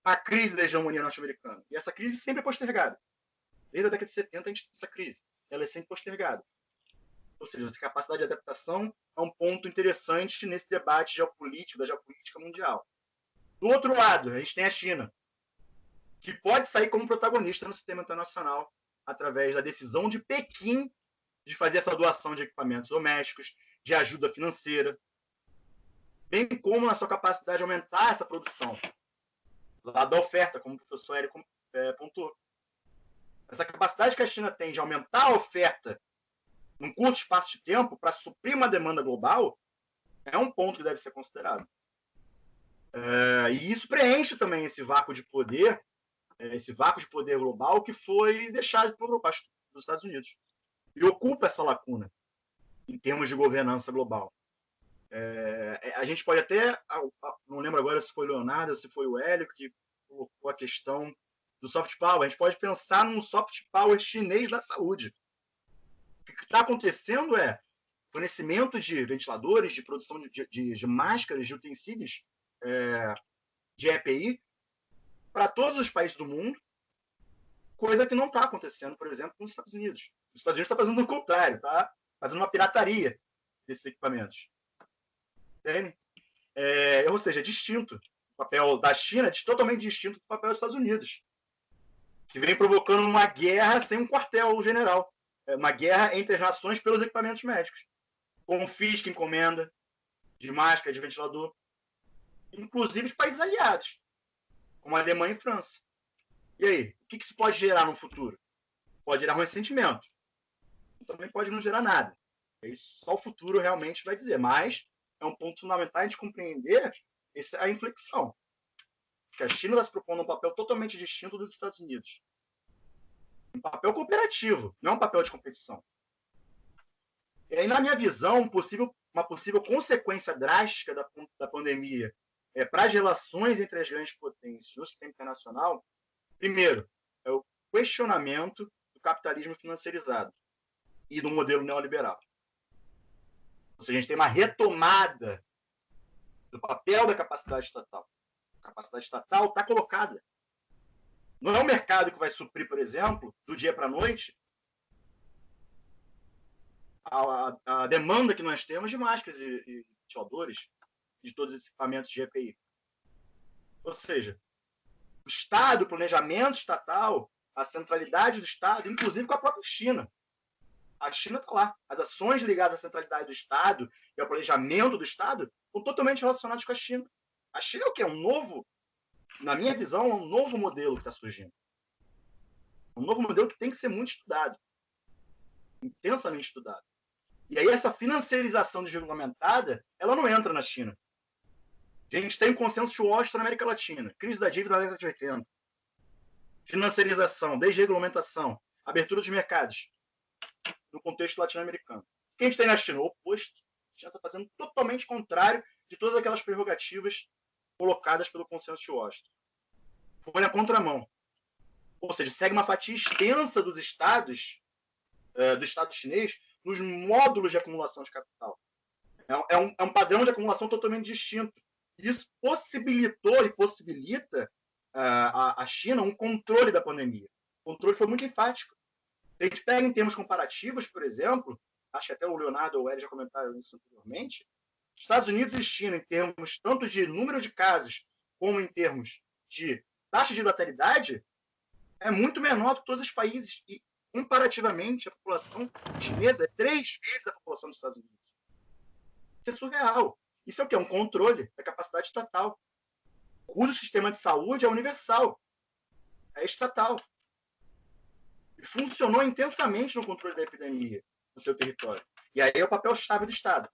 a crise da hegemonia norte-americana. E essa crise sempre é postergada. Desde a década de 70 a gente tem essa crise. Ela é sempre postergada. Ou seja, essa capacidade de adaptação é um ponto interessante nesse debate geopolítico, da geopolítica mundial. Do outro lado, a gente tem a China, que pode sair como protagonista no sistema internacional através da decisão de Pequim de fazer essa doação de equipamentos domésticos, de ajuda financeira, bem como na sua capacidade de aumentar essa produção, do lado da oferta, como o professor Hélio pontuou. Essa capacidade que a China tem de aumentar a oferta num curto espaço de tempo para suprir uma demanda global é um ponto que deve ser considerado. E isso preenche também esse vácuo de poder global que foi deixado por parte dos Estados Unidos. E ocupa essa lacuna em termos de governança global. A gente pode até, não lembro agora se foi o Leonardo ou se foi o Hélio que colocou a questão do soft power. A gente pode pensar num soft power chinês da saúde. O que está acontecendo é fornecimento de ventiladores, de produção de máscaras, de utensílios de EPI para todos os países do mundo, coisa que não está acontecendo, por exemplo, nos Estados Unidos. Os Estados Unidos está fazendo o contrário, está fazendo uma pirataria desses equipamentos. Entende? Ou seja, é distinto. O papel da China é totalmente distinto do papel dos Estados Unidos, que vem provocando uma guerra sem um quartel-general. Uma guerra entre as nações pelos equipamentos médicos. Confisca encomenda de máscara, de ventilador, inclusive de países aliados, como a Alemanha e a França. E aí, o que isso pode gerar no futuro? Pode gerar um ressentimento. Também pode não gerar nada. Isso só o futuro realmente vai dizer. Mas é um ponto fundamental de compreender a inflexão. Que a China está se propondo um papel totalmente distinto dos Estados Unidos. Um papel cooperativo, não um papel de competição. E aí, na minha visão, uma possível consequência drástica da pandemia para as relações entre as grandes potências no sistema internacional, primeiro, é o questionamento do capitalismo financiarizado e do modelo neoliberal. Ou seja, a gente tem uma retomada do papel da capacidade estatal. A capacidade estatal está colocada. Não é o mercado que vai suprir, por exemplo, do dia para a noite, a demanda que nós temos de máscaras e ventiladores, de todos esses equipamentos de EPI. Ou seja, o Estado, o planejamento estatal, a centralidade do Estado, inclusive com a própria China. A China está lá. As ações ligadas à centralidade do Estado e ao planejamento do Estado estão totalmente relacionadas com a China. A China é o quê? Na minha visão, é um novo modelo que está surgindo. Um novo modelo que tem que ser muito estudado. Intensamente estudado. E aí essa financiarização desregulamentada, ela não entra na China. A gente tem consenso de Washington na América Latina. Crise da dívida na década de 80. Financiarização, desregulamentação, abertura dos mercados no contexto latino-americano. O que a gente tem na China? O oposto. A China está fazendo totalmente contrário de todas aquelas prerrogativas colocadas pelo consenso de Washington. Foi na contramão. Ou seja, segue uma fatia extensa dos estados, do Estado chinês, nos módulos de acumulação de capital. É um padrão de acumulação totalmente distinto. Isso possibilitou e possibilita a China um controle da pandemia. O controle foi muito enfático. Se a gente pega em termos comparativos, por exemplo, acho que até o Leonardo ou o Ed já comentaram isso anteriormente, Estados Unidos e China, em termos tanto de número de casos como em termos de taxa de letalidade, é muito menor do que todos os países. E, comparativamente, a população chinesa é 3 vezes a população dos Estados Unidos. Isso é surreal. Isso é o quê? Um controle da capacidade estatal. O sistema de saúde é universal. É estatal. E funcionou intensamente no controle da epidemia no seu território. E aí é o papel-chave do Estado.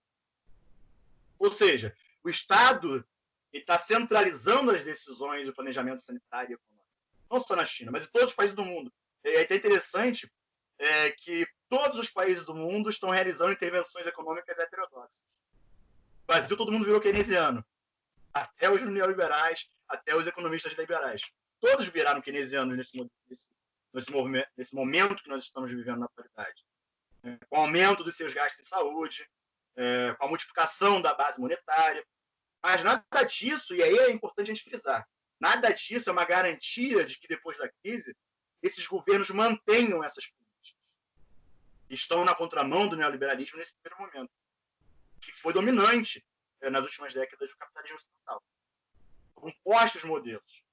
Ou seja, o Estado está centralizando as decisões do planejamento sanitário e econômico. Não só na China, mas em todos os países do mundo. É até interessante que todos os países do mundo estão realizando intervenções econômicas heterodoxas. No Brasil, todo mundo virou keynesiano. Até os neoliberais, até os economistas liberais. Todos viraram keynesianos nesse momento que nós estamos vivendo na atualidade. Com o aumento dos seus gastos em saúde, com a multiplicação da base monetária. Mas nada disso, e aí é importante a gente frisar, nada disso é uma garantia de que depois da crise esses governos mantenham essas políticas. Estão na contramão do neoliberalismo nesse primeiro momento, que foi dominante nas últimas décadas do capitalismo ocidental. Foram postos modelos.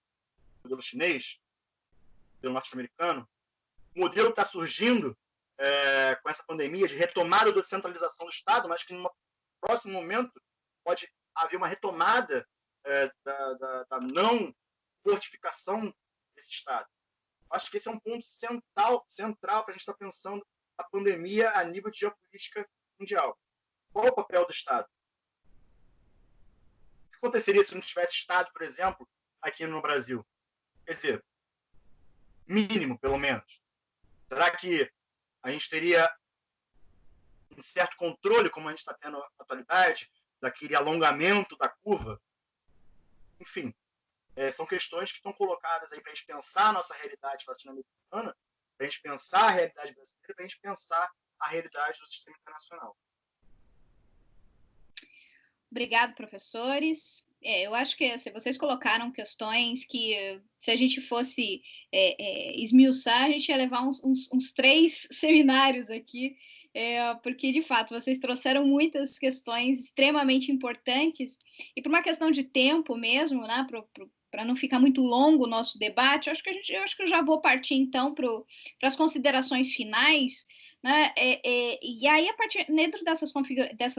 O modelo chinês, o modelo norte-americano, o modelo que está surgindo com essa pandemia de retomada da descentralização do Estado, mas que no próximo momento pode haver uma retomada da não fortificação desse Estado. Acho que esse é um ponto central para a gente estar pensando a pandemia a nível de geopolítica mundial. Qual é o papel do Estado? O que aconteceria se não tivesse Estado, por exemplo, aqui no Brasil? Quer dizer, mínimo, pelo menos. Será que a gente teria um certo controle, como a gente está tendo na atualidade, daquele alongamento da curva? Enfim, são questões que estão colocadas aí para a gente pensar a nossa realidade latino-americana, para a gente pensar a realidade brasileira, para a gente pensar a realidade do sistema internacional. Obrigado, professores. Eu acho que vocês colocaram questões que, se a gente fosse esmiuçar, a gente ia levar uns 3 seminários aqui, porque, de fato, vocês trouxeram muitas questões extremamente importantes, e por uma questão de tempo mesmo, né, para não ficar muito longo o nosso debate, eu acho que eu já vou partir, então, para as considerações finais, né? E aí, dentro dessas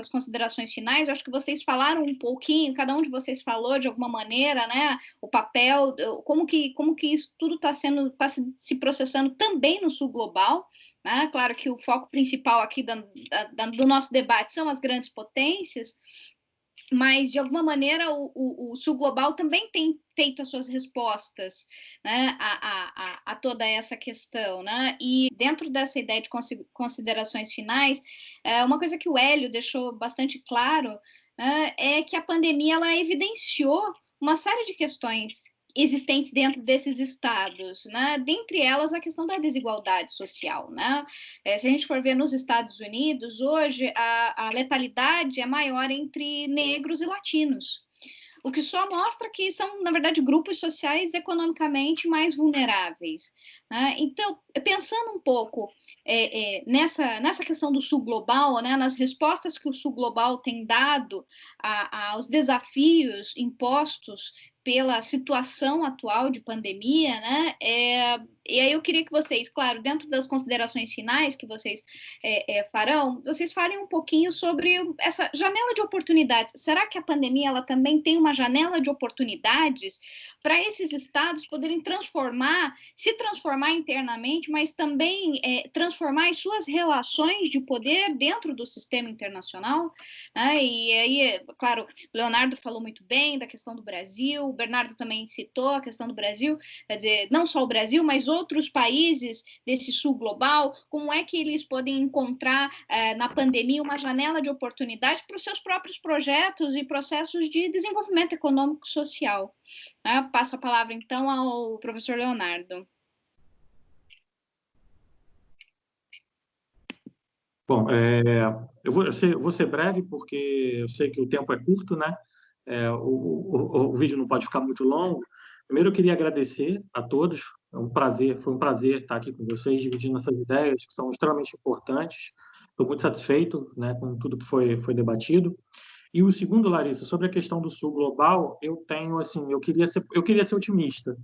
considerações finais, eu acho que vocês falaram um pouquinho, cada um de vocês falou de alguma maneira, né, o papel, como que isso tudo está se processando também no sul global, né? Claro que o foco principal aqui do nosso debate são as grandes potências, mas, de alguma maneira, o sul global também tem feito as suas respostas, né, a toda essa questão, né? E dentro dessa ideia de considerações finais, uma coisa que o Hélio deixou bastante claro é que a pandemia ela evidenciou uma série de questões existentes dentro desses estados, né? Dentre elas a questão da desigualdade social, né? Se a gente for ver nos Estados Unidos, hoje a letalidade é maior entre negros e latinos, o que só mostra que são, na verdade, grupos sociais economicamente mais vulneráveis, né? Então, pensando um pouco nessa questão do Sul Global, né, nas respostas que o Sul Global tem dado aos desafios impostos pela situação atual de pandemia, né? E aí eu queria que vocês, claro, dentro das considerações finais que vocês farão, vocês falem um pouquinho sobre essa janela de oportunidades. Será que a pandemia ela também tem uma janela de oportunidades para esses estados poderem se transformar internamente, mas também transformar as suas relações de poder dentro do sistema internacional? E aí, claro, o Leonardo falou muito bem da questão do Brasil, o Bernardo também citou a questão do Brasil, quer dizer, não só o Brasil, mas outros países desse sul global, como é que eles podem encontrar na pandemia uma janela de oportunidade para os seus próprios projetos e processos de desenvolvimento econômico e social. Passo a palavra, então, ao professor Leonardo. Bom, eu vou ser breve, porque eu sei que o tempo é curto, né? O vídeo não pode ficar muito longo. Primeiro, eu queria agradecer a todos. Foi um prazer estar aqui com vocês, dividindo essas ideias que são extremamente importantes. Estou muito satisfeito, né, com tudo que foi debatido. E o segundo, Larissa, sobre a questão do Sul Global, eu queria ser otimista,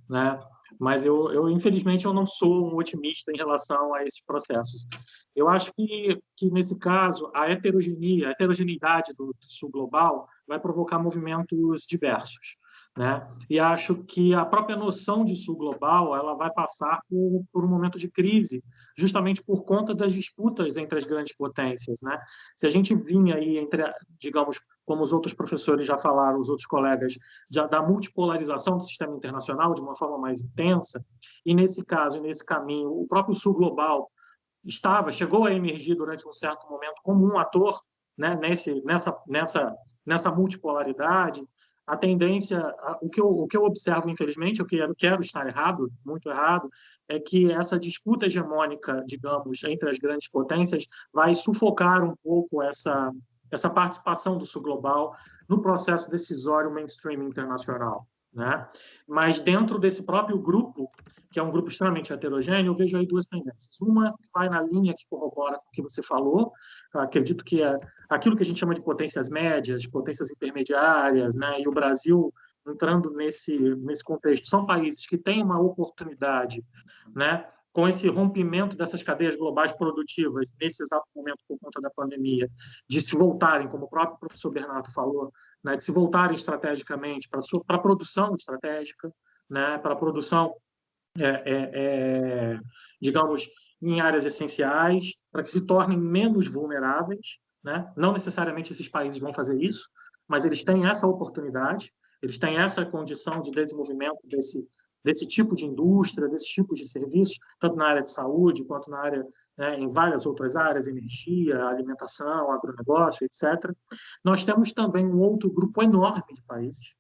né? Mas infelizmente eu não sou um otimista em relação a esses processos. Eu acho que nesse caso a heterogeneidade do Sul Global vai provocar movimentos diversos, né? E acho que a própria noção de Sul Global ela vai passar por um momento de crise, justamente por conta das disputas entre as grandes potências, né? Se a gente vinha aí digamos, como os outros professores já falaram, os outros colegas, da multipolarização do sistema internacional de uma forma mais intensa, e nesse caso, nesse caminho, o próprio Sul Global chegou a emergir durante um certo momento como um ator, né, nessa multipolaridade. A tendência, o que eu observo, infelizmente, eu quero estar errado, muito errado, é que essa disputa hegemônica, digamos, entre as grandes potências vai sufocar um pouco essa participação do Sul Global no processo decisório mainstream internacional, né? Mas dentro desse próprio grupo, que é um grupo extremamente heterogêneo, eu vejo aí duas tendências. Uma vai na linha que corrobora com o que você falou, acredito que é aquilo que a gente chama de potências médias, potências intermediárias, né? E o Brasil entrando nesse contexto, são países que têm uma oportunidade, né? Com esse rompimento dessas cadeias globais produtivas, nesse exato momento, por conta da pandemia, de se voltarem, como o próprio professor Bernardo falou, né, de se voltarem estrategicamente para a produção estratégica, né, para a produção, digamos, em áreas essenciais, para que se tornem menos vulneráveis, né? Não necessariamente esses países vão fazer isso, mas eles têm essa oportunidade, eles têm essa condição de desenvolvimento desse tipo de indústria, desses tipos de serviços, tanto na área de saúde, quanto na área, né, em várias outras áreas, energia, alimentação, agronegócio, etc. Nós temos também um outro grupo enorme de países,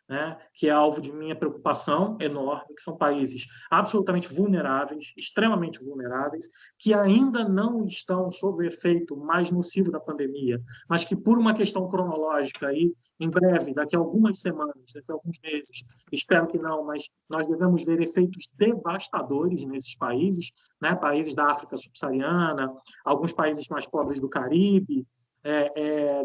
né, que é alvo de minha preocupação enorme, que são países absolutamente vulneráveis, extremamente vulneráveis, que ainda não estão sob o efeito mais nocivo da pandemia, mas que por uma questão cronológica aí, em breve, daqui a algumas semanas, daqui a alguns meses, espero que não, mas nós devemos ver efeitos devastadores nesses países, né, países da África subsaariana, alguns países mais pobres do Caribe.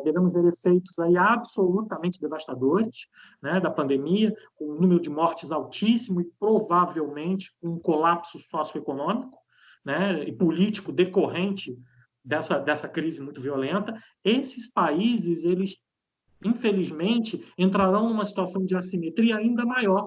Devemos ver efeitos aí absolutamente devastadores, né, da pandemia, com um número de mortes altíssimo e provavelmente um colapso socioeconômico, né, e político decorrente dessa crise muito violenta. Esses países, eles, infelizmente, entrarão numa situação de assimetria ainda maior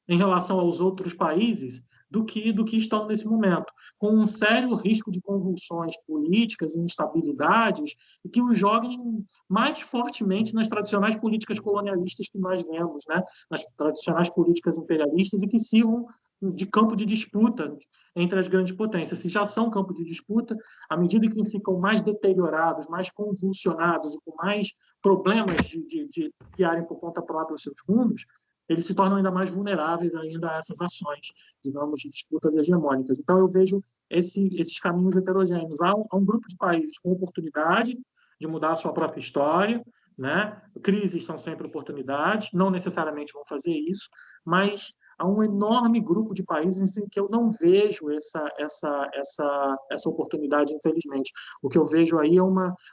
em relação aos outros países do que estão nesse momento, com um sério risco de convulsões políticas e instabilidades e que os joguem mais fortemente nas tradicionais políticas colonialistas que nós vemos, né? Nas tradicionais políticas imperialistas e que sirvam de campo de disputa entre as grandes potências. Se já são campo de disputa, à medida que ficam mais deteriorados, mais convulsionados e com mais problemas de guiarem por conta própria os seus rumos, eles se tornam ainda mais vulneráveis ainda a essas ações, digamos, de disputas hegemônicas. Então, eu vejo esses caminhos heterogêneos. Há um grupo de países com oportunidade de mudar a sua própria história, né? Crises são sempre oportunidades, não necessariamente vão fazer isso, mas há um enorme grupo de países em que eu não vejo essa oportunidade, infelizmente. O que eu vejo aí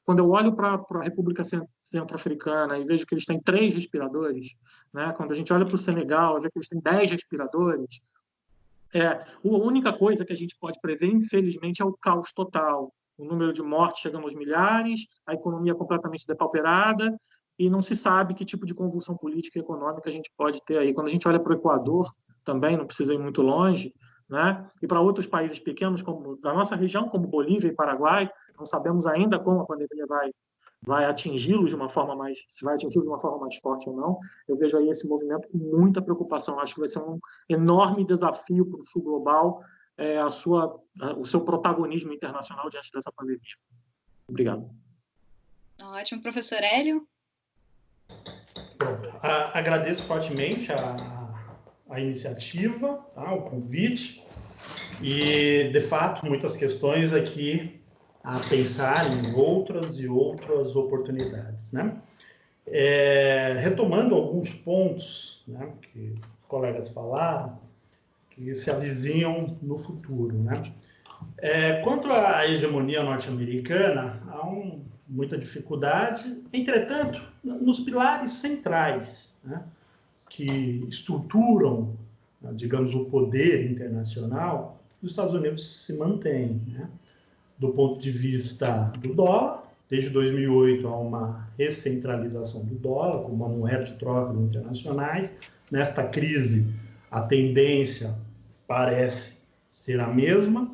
quando eu olho para a República Centro-Africana e vejo que eles têm 3 respiradores, né? Quando a gente olha para o Senegal, vê que eles têm 10 respiradores, a única coisa que a gente pode prever, infelizmente, é o caos total. O número de mortes chega aos milhares, a economia completamente depauperada, e não se sabe que tipo de convulsão política e econômica a gente pode ter aí. Quando a gente olha para o Equador, também, não precisa ir muito longe, né? E para outros países pequenos, como da nossa região, como Bolívia e Paraguai, não sabemos ainda como a pandemia vai atingi-los de uma forma mais, se vai atingi-los de uma forma mais forte ou não. Eu vejo aí esse movimento com muita preocupação. Acho que vai ser um enorme desafio para o Sul global, o seu protagonismo internacional diante dessa pandemia. Obrigado. Ótimo. Professor Hélio? Bom, agradeço fortemente a iniciativa, o convite, e, de fato, muitas questões aqui a pensar em outras e outras oportunidades, né? Retomando alguns pontos, né, que os colegas falaram, que se avizinham no futuro, né? Quanto à hegemonia norte-americana, há muita dificuldade, entretanto, nos pilares centrais, né, que estruturam, digamos, o poder internacional, os Estados Unidos se mantêm, né? Do ponto de vista do dólar, desde 2008 há uma recentralização do dólar como uma moeda de trocas internacionais. Nesta crise, a tendência parece ser a mesma.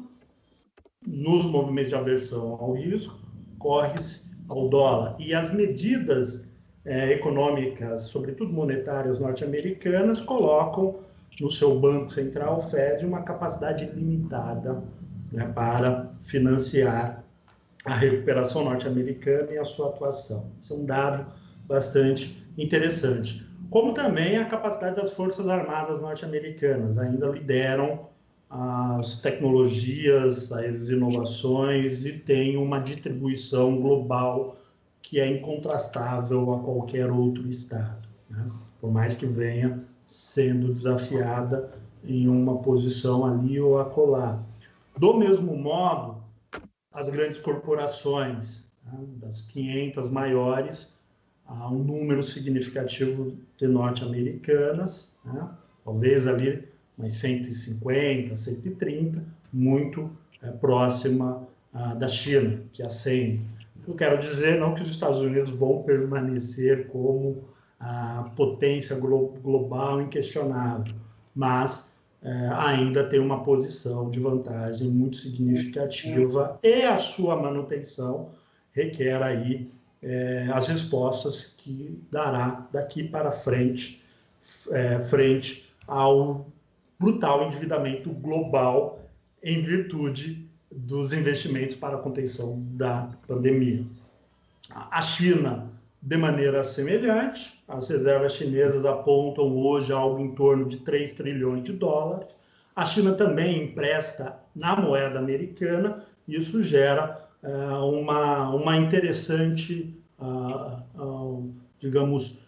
Nos movimentos de aversão ao risco, corre-se ao dólar. E as medidas econômicas, sobretudo monetárias norte-americanas, colocam no seu Banco Central, o Fed, uma capacidade limitada, né, para financiar a recuperação norte-americana e a sua atuação. Isso é um dado bastante interessante. Como também a capacidade das Forças Armadas norte-americanas ainda lideram as tecnologias, as inovações e têm uma distribuição global que é incontrastável a qualquer outro Estado, né? Por mais que venha sendo desafiada em uma posição ali ou acolá. Do mesmo modo, as grandes corporações, né, das 500 maiores, há um número significativo de norte-americanas, né, talvez ali umas 150, 130, muito próxima da China, que ascende. Eu quero dizer não que os Estados Unidos vão permanecer como a potência global inquestionável, mas ainda tem uma posição de vantagem muito significativa e a sua manutenção requer aí as respostas que dará daqui para frente, frente ao brutal endividamento global em virtude dos investimentos para a contenção da pandemia. A China, de maneira semelhante, as reservas chinesas apontam hoje algo em torno de 3 trilhões de dólares. A China também empresta na moeda americana, e isso gera uma interessante, digamos,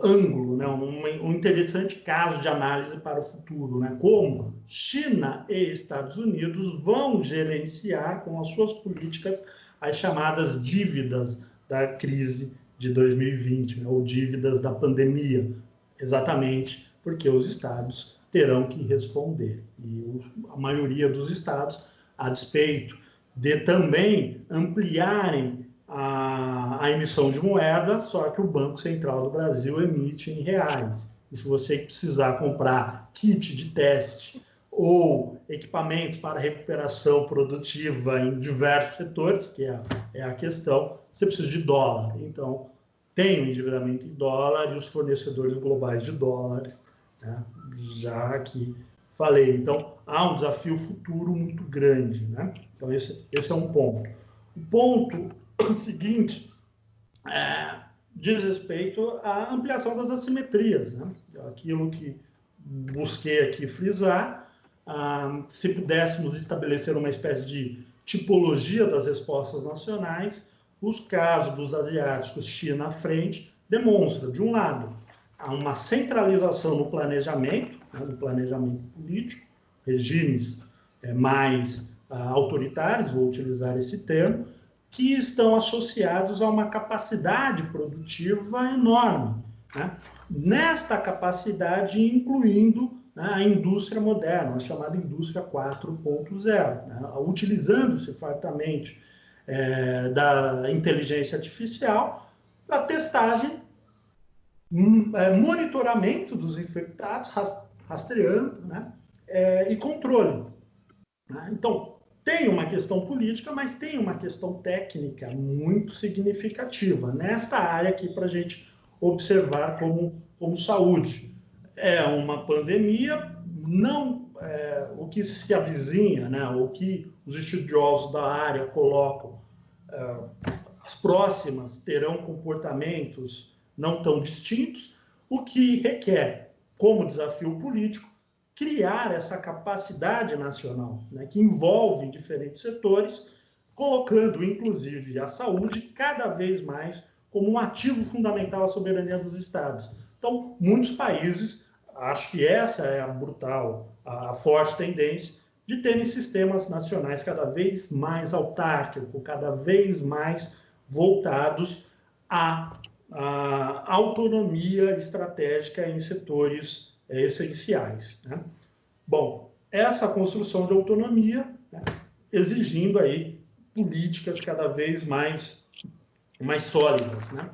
ângulo, né? um interessante caso de análise para o futuro, né? Como China e Estados Unidos vão gerenciar com as suas políticas as chamadas dívidas da crise de 2020, né? Ou dívidas da pandemia, exatamente porque os estados terão que responder. E a maioria dos estados, a despeito de também ampliarem a emissão de moeda, só que o Banco Central do Brasil emite em reais. E se você precisar comprar kit de teste ou equipamentos para recuperação produtiva em diversos setores, que é a questão, você precisa de dólar. Então, tem o endividamento em dólar e os fornecedores globais de dólares, né, já que falei. Então, há um desafio futuro muito grande, né? Então, esse é um ponto. O ponto seguinte diz respeito à ampliação das assimetrias, né? Aquilo que busquei aqui frisar, se pudéssemos estabelecer uma espécie de tipologia das respostas nacionais, os casos dos asiáticos, China à frente, demonstram, de um lado, uma centralização no planejamento, né, no planejamento político, regimes mais autoritários, vou utilizar esse termo, que estão associados a uma capacidade produtiva enorme, né? Nesta capacidade, incluindo, né, a indústria moderna, a chamada indústria 4.0, né, utilizando-se fartamente da inteligência artificial para testagem, monitoramento dos infectados, rastreando, né, e controle. Né? Então, tem uma questão política, mas tem uma questão técnica muito significativa nesta área aqui para a gente observar como saúde. É uma pandemia, não o que se avizinha, né, o que os estudiosos da área colocam, as próximas terão comportamentos não tão distintos, o que requer, como desafio político, criar essa capacidade nacional, né, que envolve diferentes setores, colocando, inclusive, a saúde cada vez mais como um ativo fundamental à soberania dos Estados. Então, muitos países, acho que essa é a forte tendência, de terem sistemas nacionais cada vez mais autárquicos, cada vez mais voltados à autonomia estratégica em setores essenciais, né? Bom, essa construção de autonomia, né, exigindo aí políticas cada vez mais sólidas, né?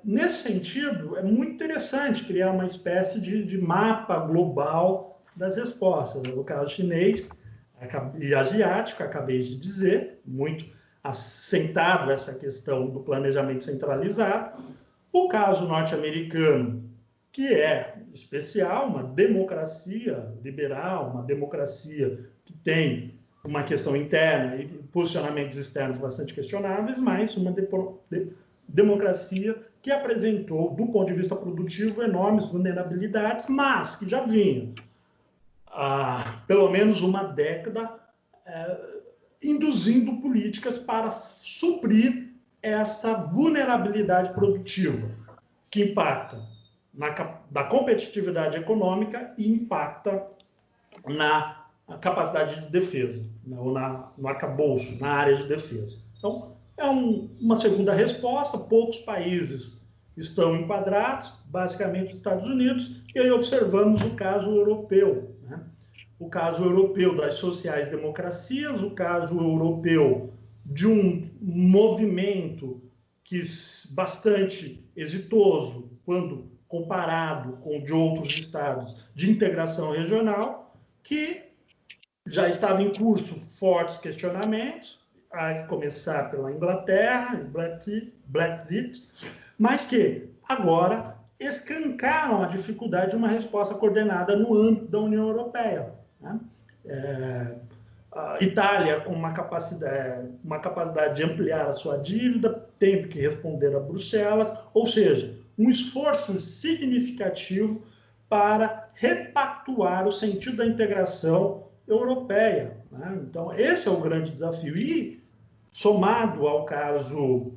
Nesse sentido, é muito interessante criar uma espécie de mapa global das respostas. No caso chinês e asiático, acabei de dizer, muito assentado essa questão do planejamento centralizado. O caso norte-americano, que é especial, uma democracia liberal, uma democracia que tem uma questão interna e posicionamentos externos bastante questionáveis, mas uma democracia que apresentou, do ponto de vista produtivo, enormes vulnerabilidades, mas que já vinha há pelo menos uma década induzindo políticas para suprir essa vulnerabilidade produtiva, que impacta da competitividade econômica e impacta na capacidade de defesa, né, ou no arcabouço, na área de defesa. Então, é uma segunda resposta. Poucos países estão enquadrados, basicamente os Estados Unidos, e aí observamos o caso europeu, né? O caso europeu das sociais-democracias, o caso europeu de um movimento bastante exitoso, quando comparado com de outros estados de integração regional, que já estava em curso fortes questionamentos, a começar pela Inglaterra, Brexit, mas que agora escancaram a dificuldade de uma resposta coordenada no âmbito da União Europeia, né? A Itália, com uma capacidade de ampliar a sua dívida, teve que responder a Bruxelas, ou seja, um esforço significativo para repactuar o sentido da integração europeia, né? Então, esse é o grande desafio. E, somado ao caso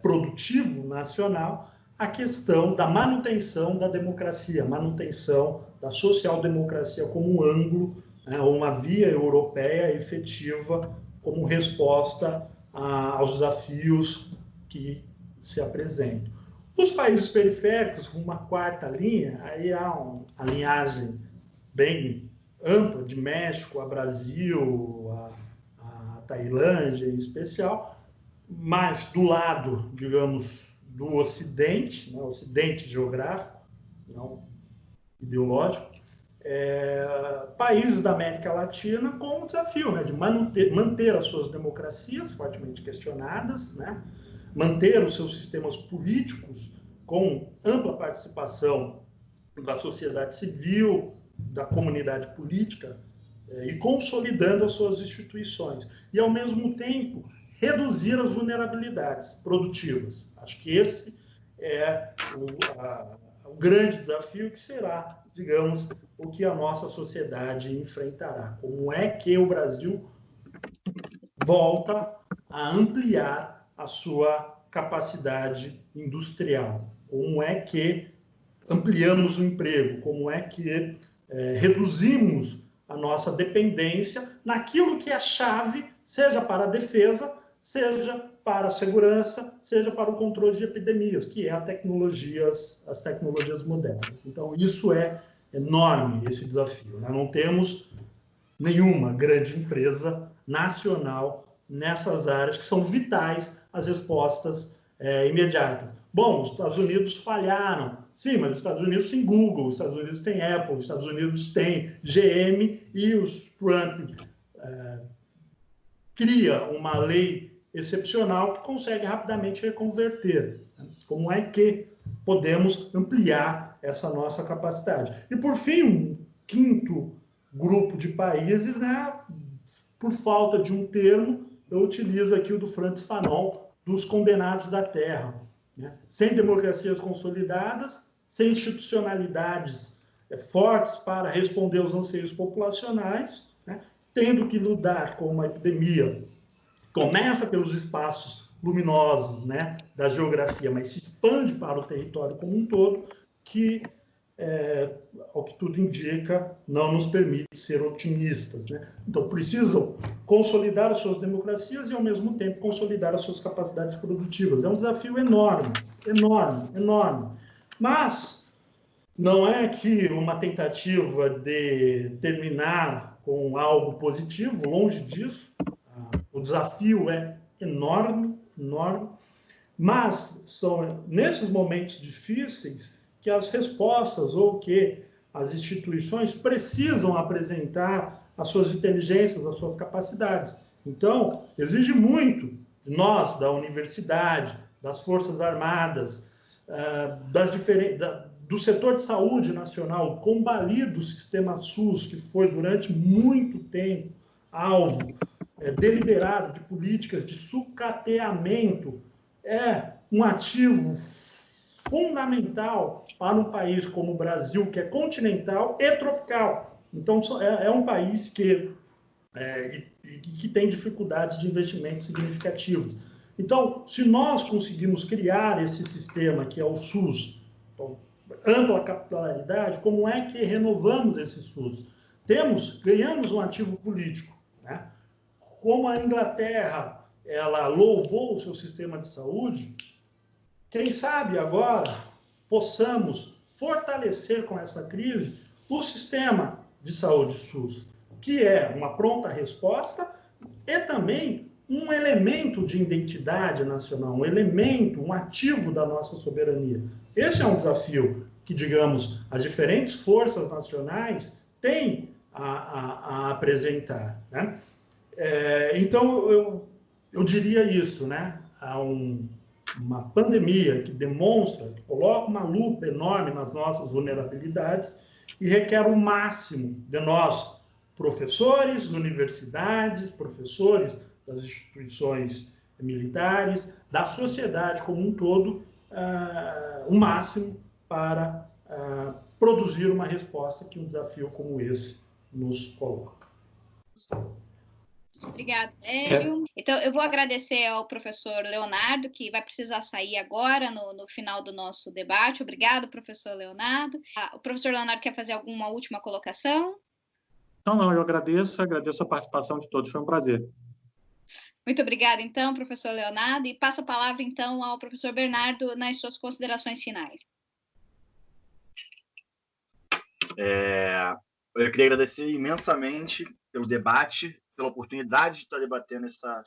produtivo nacional, a questão da manutenção da democracia, manutenção da social-democracia como um ângulo, né, uma via europeia efetiva como resposta aos desafios que se apresentam. Os países periféricos, com uma quarta linha, aí há uma linhagem bem ampla, de México a Brasil, a Tailândia em especial, mas do lado, digamos, do Ocidente, né, Ocidente geográfico, não ideológico, países da América Latina com o desafio, né, de manter as suas democracias fortemente questionadas, né, manter os seus sistemas políticos com ampla participação da sociedade civil, da comunidade política, e consolidando as suas instituições. E, ao mesmo tempo, reduzir as vulnerabilidades produtivas. Acho que esse é o grande desafio que será, digamos, o que a nossa sociedade enfrentará. Como é que o Brasil volta a ampliar a sua capacidade industrial? Como é que ampliamos o emprego? Como é que reduzimos a nossa dependência naquilo que é chave, seja para a defesa, seja para a segurança, seja para o controle de epidemias, que é as tecnologias modernas. Então, isso é enorme, esse desafio, né? Não temos nenhuma grande empresa nacional nessas áreas que são vitais às respostas imediatas. Bom, os Estados Unidos falharam. Sim, mas os Estados Unidos têm Google, os Estados Unidos têm Apple, os Estados Unidos têm GM e os Trump cria uma lei excepcional que consegue rapidamente reconverter. Como é que podemos ampliar essa nossa capacidade? E, por fim, um quinto grupo de países, né, por falta de um termo, eu utilizo aqui o do Frantz Fanon, dos condenados da terra. Né? Sem democracias consolidadas, sem institucionalidades fortes para responder aos anseios populacionais, né? Tendo que lidar com uma epidemia, começa pelos espaços luminosos, né, da geografia, mas se expande para o território como um todo, que, ao que tudo indica, não nos permite ser otimistas. Né? Então, precisam consolidar as suas democracias e, ao mesmo tempo, consolidar as suas capacidades produtivas. É um desafio enorme, enorme, enorme. Mas não é que uma tentativa de terminar com algo positivo, longe disso. O desafio é enorme, enorme, mas são nesses momentos difíceis que as respostas ou que as instituições precisam apresentar as suas inteligências, as suas capacidades. Então, exige muito de nós, da universidade, das Forças Armadas, do setor de saúde nacional, combalido o sistema SUS, que foi durante muito tempo alvo deliberado de políticas de sucateamento, é um ativo fundamental para um país como o Brasil, que é continental e tropical. Então, é um país que tem dificuldades de investimentos significativos. Então, se nós conseguimos criar esse sistema, que é o SUS, então, ampla capilaridade, como é que renovamos esse SUS? Ganhamos um ativo político, né? Como a Inglaterra, ela louvou o seu sistema de saúde, quem sabe agora possamos fortalecer com essa crise o sistema de saúde SUS, que é uma pronta resposta e também um elemento de identidade nacional, um ativo da nossa soberania. Esse é um desafio que, digamos, as diferentes forças nacionais têm a apresentar, né? Então, eu diria isso, né? Há uma pandemia que demonstra, que coloca uma lupa enorme nas nossas vulnerabilidades e requer o máximo de nós, professores, universidades, professores das instituições militares, da sociedade como um todo, o máximo para produzir uma resposta que um desafio como esse nos coloca. Obrigada, Hélio. Então, eu vou agradecer ao professor Leonardo, que vai precisar sair agora, no final do nosso debate. Obrigado, professor Leonardo. O professor Leonardo quer fazer alguma última colocação? Não, eu agradeço a participação de todos, foi um prazer. Muito obrigada, então, professor Leonardo, e passo a palavra, então, ao professor Bernardo nas suas considerações finais. Eu queria agradecer imensamente pelo debate, pela oportunidade de estar debatendo essa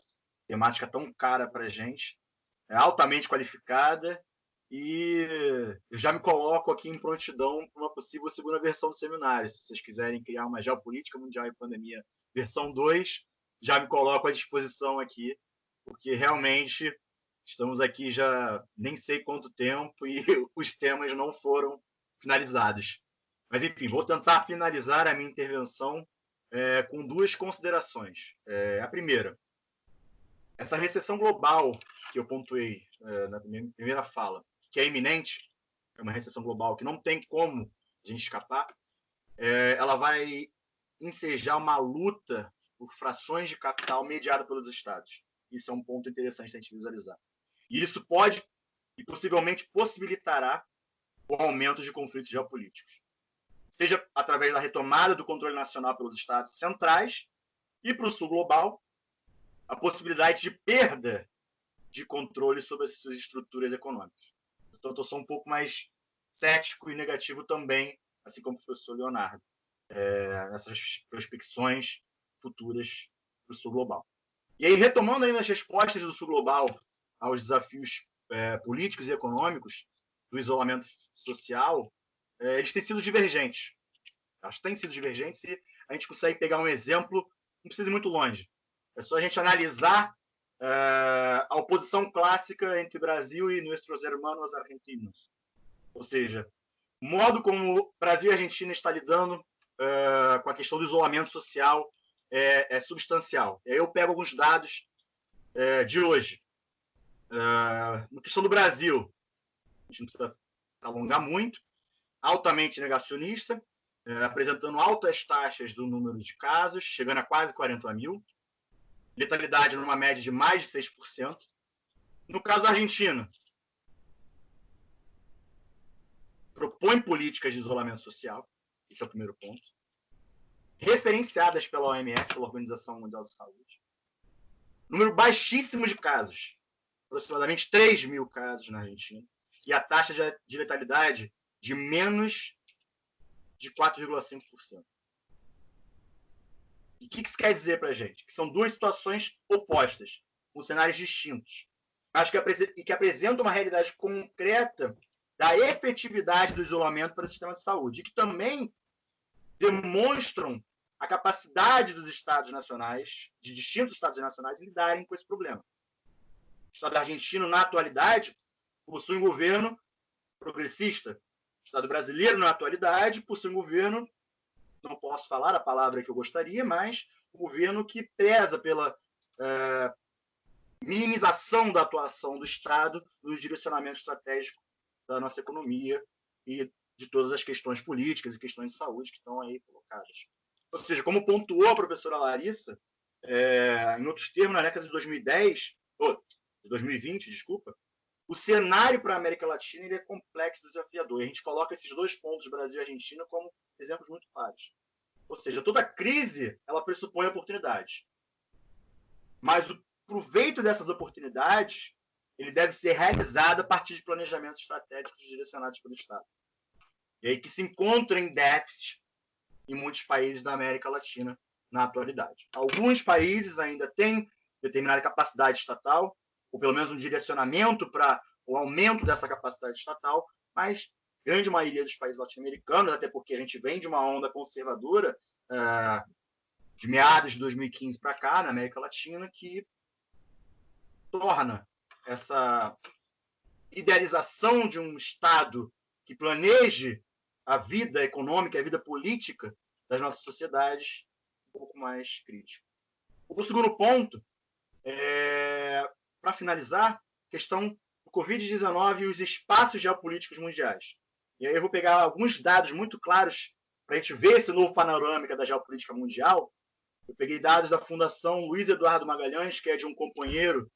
temática tão cara para a gente, altamente qualificada, e eu já me coloco aqui em prontidão para uma possível segunda versão do seminário. Se vocês quiserem criar uma geopolítica mundial e pandemia versão 2, já me coloco à disposição aqui, porque realmente estamos aqui já nem sei quanto tempo e os temas não foram finalizadas. Mas, enfim, vou tentar finalizar a minha intervenção com duas considerações. A primeira, essa recessão global que eu pontuei na primeira fala, que é iminente, é uma recessão global que não tem como a gente escapar, ela vai ensejar uma luta por frações de capital mediada pelos estados. Isso é um ponto interessante a gente visualizar. E isso pode e possivelmente possibilitará o aumento de conflitos geopolíticos, seja através da retomada do controle nacional pelos estados centrais e, para o sul global, a possibilidade de perda de controle sobre as suas estruturas econômicas. Então, eu sou um pouco mais cético e negativo também, assim como o professor Leonardo, nessas prospecções futuras para o sul global. E aí, retomando ainda as respostas do sul global aos desafios políticos e econômicos do isolamento social, eles têm sido divergentes. Elas têm sido divergentes e a gente consegue pegar um exemplo, não precisa ir muito longe. É só a gente analisar a oposição clássica entre Brasil e nossos irmãos argentinos. Ou seja, o modo como Brasil e Argentina estão lidando com a questão do isolamento social é substancial. Eu pego alguns dados de hoje. Na questão do Brasil, a gente não precisa alongar muito, altamente negacionista, apresentando altas taxas do número de casos, chegando a quase 40 mil, letalidade numa média de mais de 6%. No caso da Argentina, propõe políticas de isolamento social, esse é o primeiro ponto, referenciadas pela OMS, pela Organização Mundial da Saúde. Número baixíssimo de casos, aproximadamente 3 mil casos na Argentina, e a taxa de letalidade de menos de 4,5%. E o que isso quer dizer para a gente? Que são duas situações opostas, com cenários distintos, mas que apresentam uma realidade concreta da efetividade do isolamento para o sistema de saúde, e que também demonstram a capacidade dos estados nacionais, de distintos estados nacionais, em lidarem com esse problema. O Estado argentino, na atualidade, possui um governo progressista. O Estado brasileiro, na atualidade, possui um governo, não posso falar a palavra que eu gostaria, mas um governo que preza pela minimização da atuação do Estado no direcionamento estratégico da nossa economia e de todas as questões políticas e questões de saúde que estão aí colocadas. Ou seja, como pontuou a professora Larissa, em outros termos, na década de 2020, o cenário para a América Latina ele é complexo e desafiador. E a gente coloca esses dois pontos, Brasil e Argentina, como exemplos muito claros. Ou seja, toda crise ela pressupõe oportunidades. Mas o proveito dessas oportunidades ele deve ser realizado a partir de planejamentos estratégicos direcionados pelo Estado. E aí que se encontra em déficit em muitos países da América Latina na atualidade. Alguns países ainda têm determinada capacidade estatal, ou pelo menos um direcionamento para o aumento dessa capacidade estatal, mas a grande maioria dos países latino-americanos, até porque a gente vem de uma onda conservadora de meados de 2015 para cá, na América Latina, que torna essa idealização de um Estado que planeje a vida econômica, a vida política das nossas sociedades um pouco mais crítico. O segundo ponto, para finalizar, questão do Covid-19 e os espaços geopolíticos mundiais. E aí eu vou pegar alguns dados muito claros para a gente ver esse novo panorâmica da geopolítica mundial. Eu peguei dados da Fundação Luiz Eduardo Magalhães, que é de um companheiro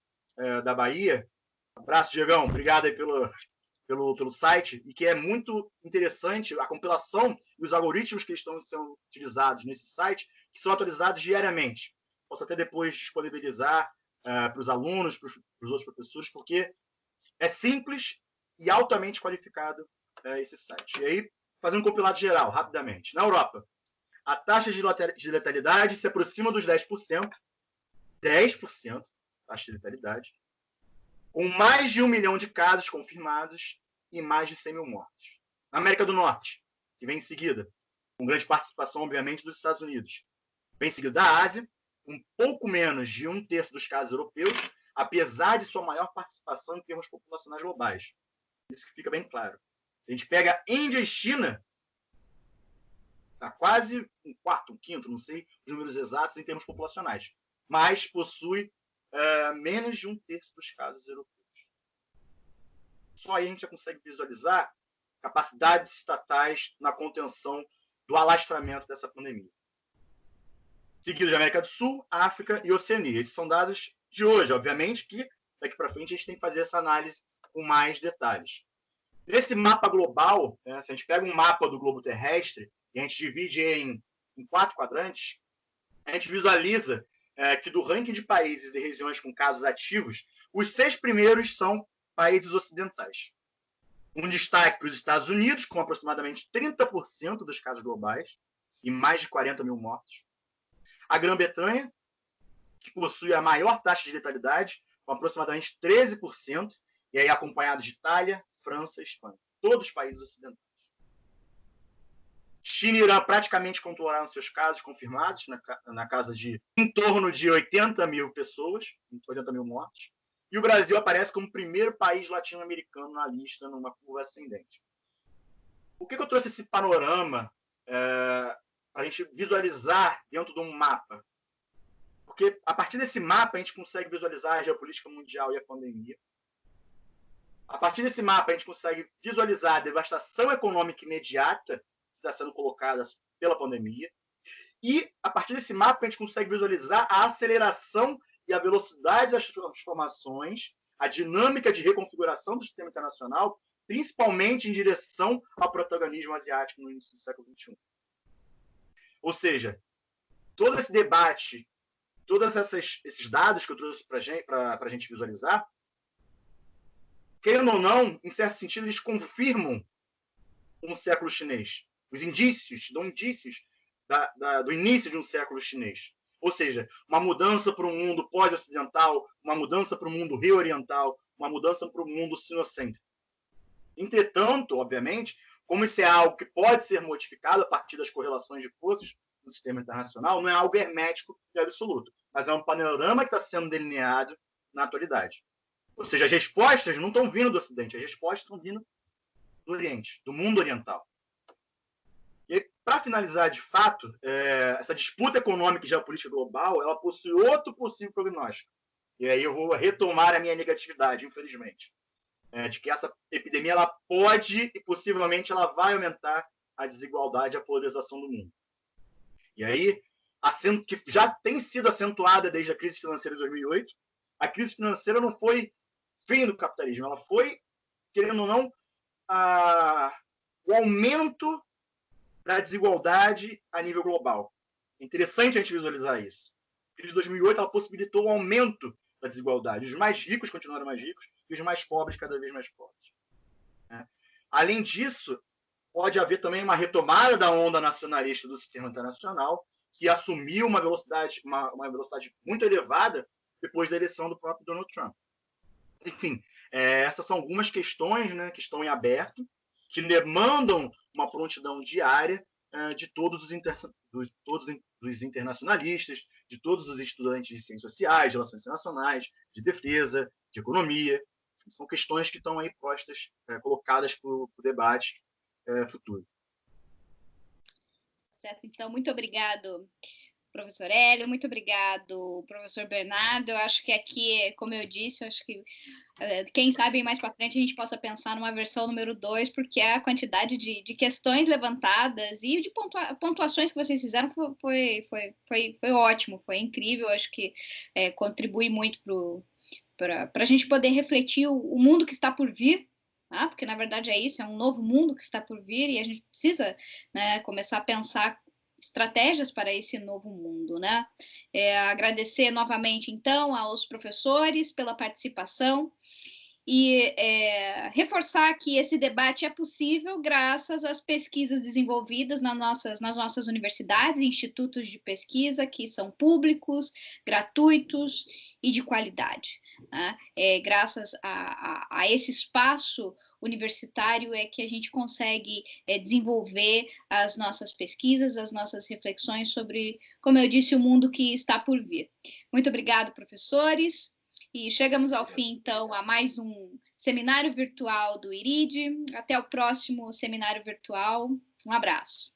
da Bahia. Um abraço, Diegão. Obrigado aí pelo site, e que é muito interessante a compilação e os algoritmos que estão sendo utilizados nesse site, que são atualizados diariamente. Posso até depois disponibilizar para os alunos, para os outros professores, porque é simples e altamente qualificado esse site. E aí, fazendo um compilado geral, rapidamente. Na Europa, a taxa de letalidade se aproxima dos 10%, 10% taxa de letalidade, com mais de 1 milhão de casos confirmados e mais de 100 mil mortos. Na América do Norte, que vem em seguida, com grande participação, obviamente, dos Estados Unidos. Vem em seguida da Ásia, um pouco menos de 1/3 dos casos europeus, apesar de sua maior participação em termos populacionais globais. Isso que fica bem claro. Se a gente pega a Índia e China, está quase um quarto, um quinto, não sei os números exatos em termos populacionais, mas possui menos de um terço dos casos europeus. Só aí a gente já consegue visualizar capacidades estatais na contenção do alastramento dessa pandemia. Seguido de América do Sul, África e Oceania. Esses são dados de hoje, obviamente, que daqui para frente a gente tem que fazer essa análise com mais detalhes. Nesse mapa global, se a gente pega um mapa do globo terrestre e a gente divide em 4 quadrantes, a gente visualiza que do ranking de países e regiões com casos ativos, os 6 primeiros são países ocidentais. Um destaque para os Estados Unidos, com aproximadamente 30% dos casos globais e mais de 40 mil mortos. A Grã-Bretanha, que possui a maior taxa de letalidade, com aproximadamente 13%, e aí acompanhado de Itália, França e Espanha. Todos os países ocidentais. China e Irã praticamente controlaram seus casos confirmados, na casa de em torno de 80 mil pessoas, 80 mil mortos. E o Brasil aparece como o primeiro país latino-americano na lista, numa curva ascendente. Por que eu trouxe esse panorama para a gente visualizar dentro de um mapa? Porque a partir desse mapa a gente consegue visualizar a geopolítica mundial e a pandemia. A partir desse mapa a gente consegue visualizar a devastação econômica imediata que está sendo colocada pela pandemia. E a partir desse mapa a gente consegue visualizar a aceleração e a velocidade das transformações, a dinâmica de reconfiguração do sistema internacional, principalmente em direção ao protagonismo asiático no início do século XXI. Ou seja, todo esse debate, todos esses dados que eu trouxe para a gente visualizar, querendo ou não, em certo sentido, eles confirmam um século chinês. Os indícios, dão indícios do início de um século chinês. Ou seja, uma mudança para um mundo pós-ocidental, uma mudança para um mundo reoriental, uma mudança para um mundo sinocêntrico. Entretanto, obviamente, como isso é algo que pode ser modificado a partir das correlações de forças no sistema internacional, não é algo hermético e absoluto, mas é um panorama que está sendo delineado na atualidade. Ou seja, as respostas não estão vindo do Ocidente, as respostas estão vindo do Oriente, do mundo oriental. E, para finalizar, de fato, essa disputa econômica e geopolítica global, ela possui outro possível prognóstico. E aí eu vou retomar a minha negatividade, infelizmente, de que essa epidemia ela pode e possivelmente ela vai aumentar a desigualdade e a polarização do mundo. E aí, que já tem sido acentuada desde a crise financeira de 2008, a crise financeira não foi fim do capitalismo, ela foi, querendo ou não, o aumento da desigualdade a nível global. É interessante a gente visualizar isso. A crise de 2008 ela possibilitou o aumento da desigualdade. Os mais ricos continuaram mais ricos e os mais pobres cada vez mais pobres. Além disso, pode haver também uma retomada da onda nacionalista do sistema internacional, que assumiu uma velocidade muito elevada depois da eleição do próprio Donald Trump. Enfim, essas são algumas questões, né, que estão em aberto, que demandam uma prontidão diária de todos os internacionalistas, de todos os estudantes de ciências sociais, de relações internacionais, de defesa, de economia. São questões que estão aí postas, colocadas para o debate futuro. Certo, então, muito obrigado, professor Hélio, muito obrigado, professor Bernardo. Eu acho que aqui, como eu disse, eu acho que quem sabe mais para frente a gente possa pensar numa versão número 2, porque a quantidade de questões levantadas e de pontuações que vocês fizeram foi ótimo, foi incrível. Eu acho que contribui muito para a gente poder refletir o mundo que está por vir. Porque, na verdade, é isso, é um novo mundo que está por vir e a gente precisa, né, começar a pensar estratégias para esse novo mundo, né? Agradecer novamente, então, aos professores pela participação e reforçar que esse debate é possível graças às pesquisas desenvolvidas nas nossas universidades e institutos de pesquisa, que são públicos, gratuitos e de qualidade. Né? Graças a esse espaço universitário é que a gente consegue desenvolver as nossas pesquisas, as nossas reflexões sobre, como eu disse, o mundo que está por vir. Muito obrigado, professores. E chegamos ao fim, então, a mais um seminário virtual do IRIDE. Até o próximo seminário virtual. Um abraço.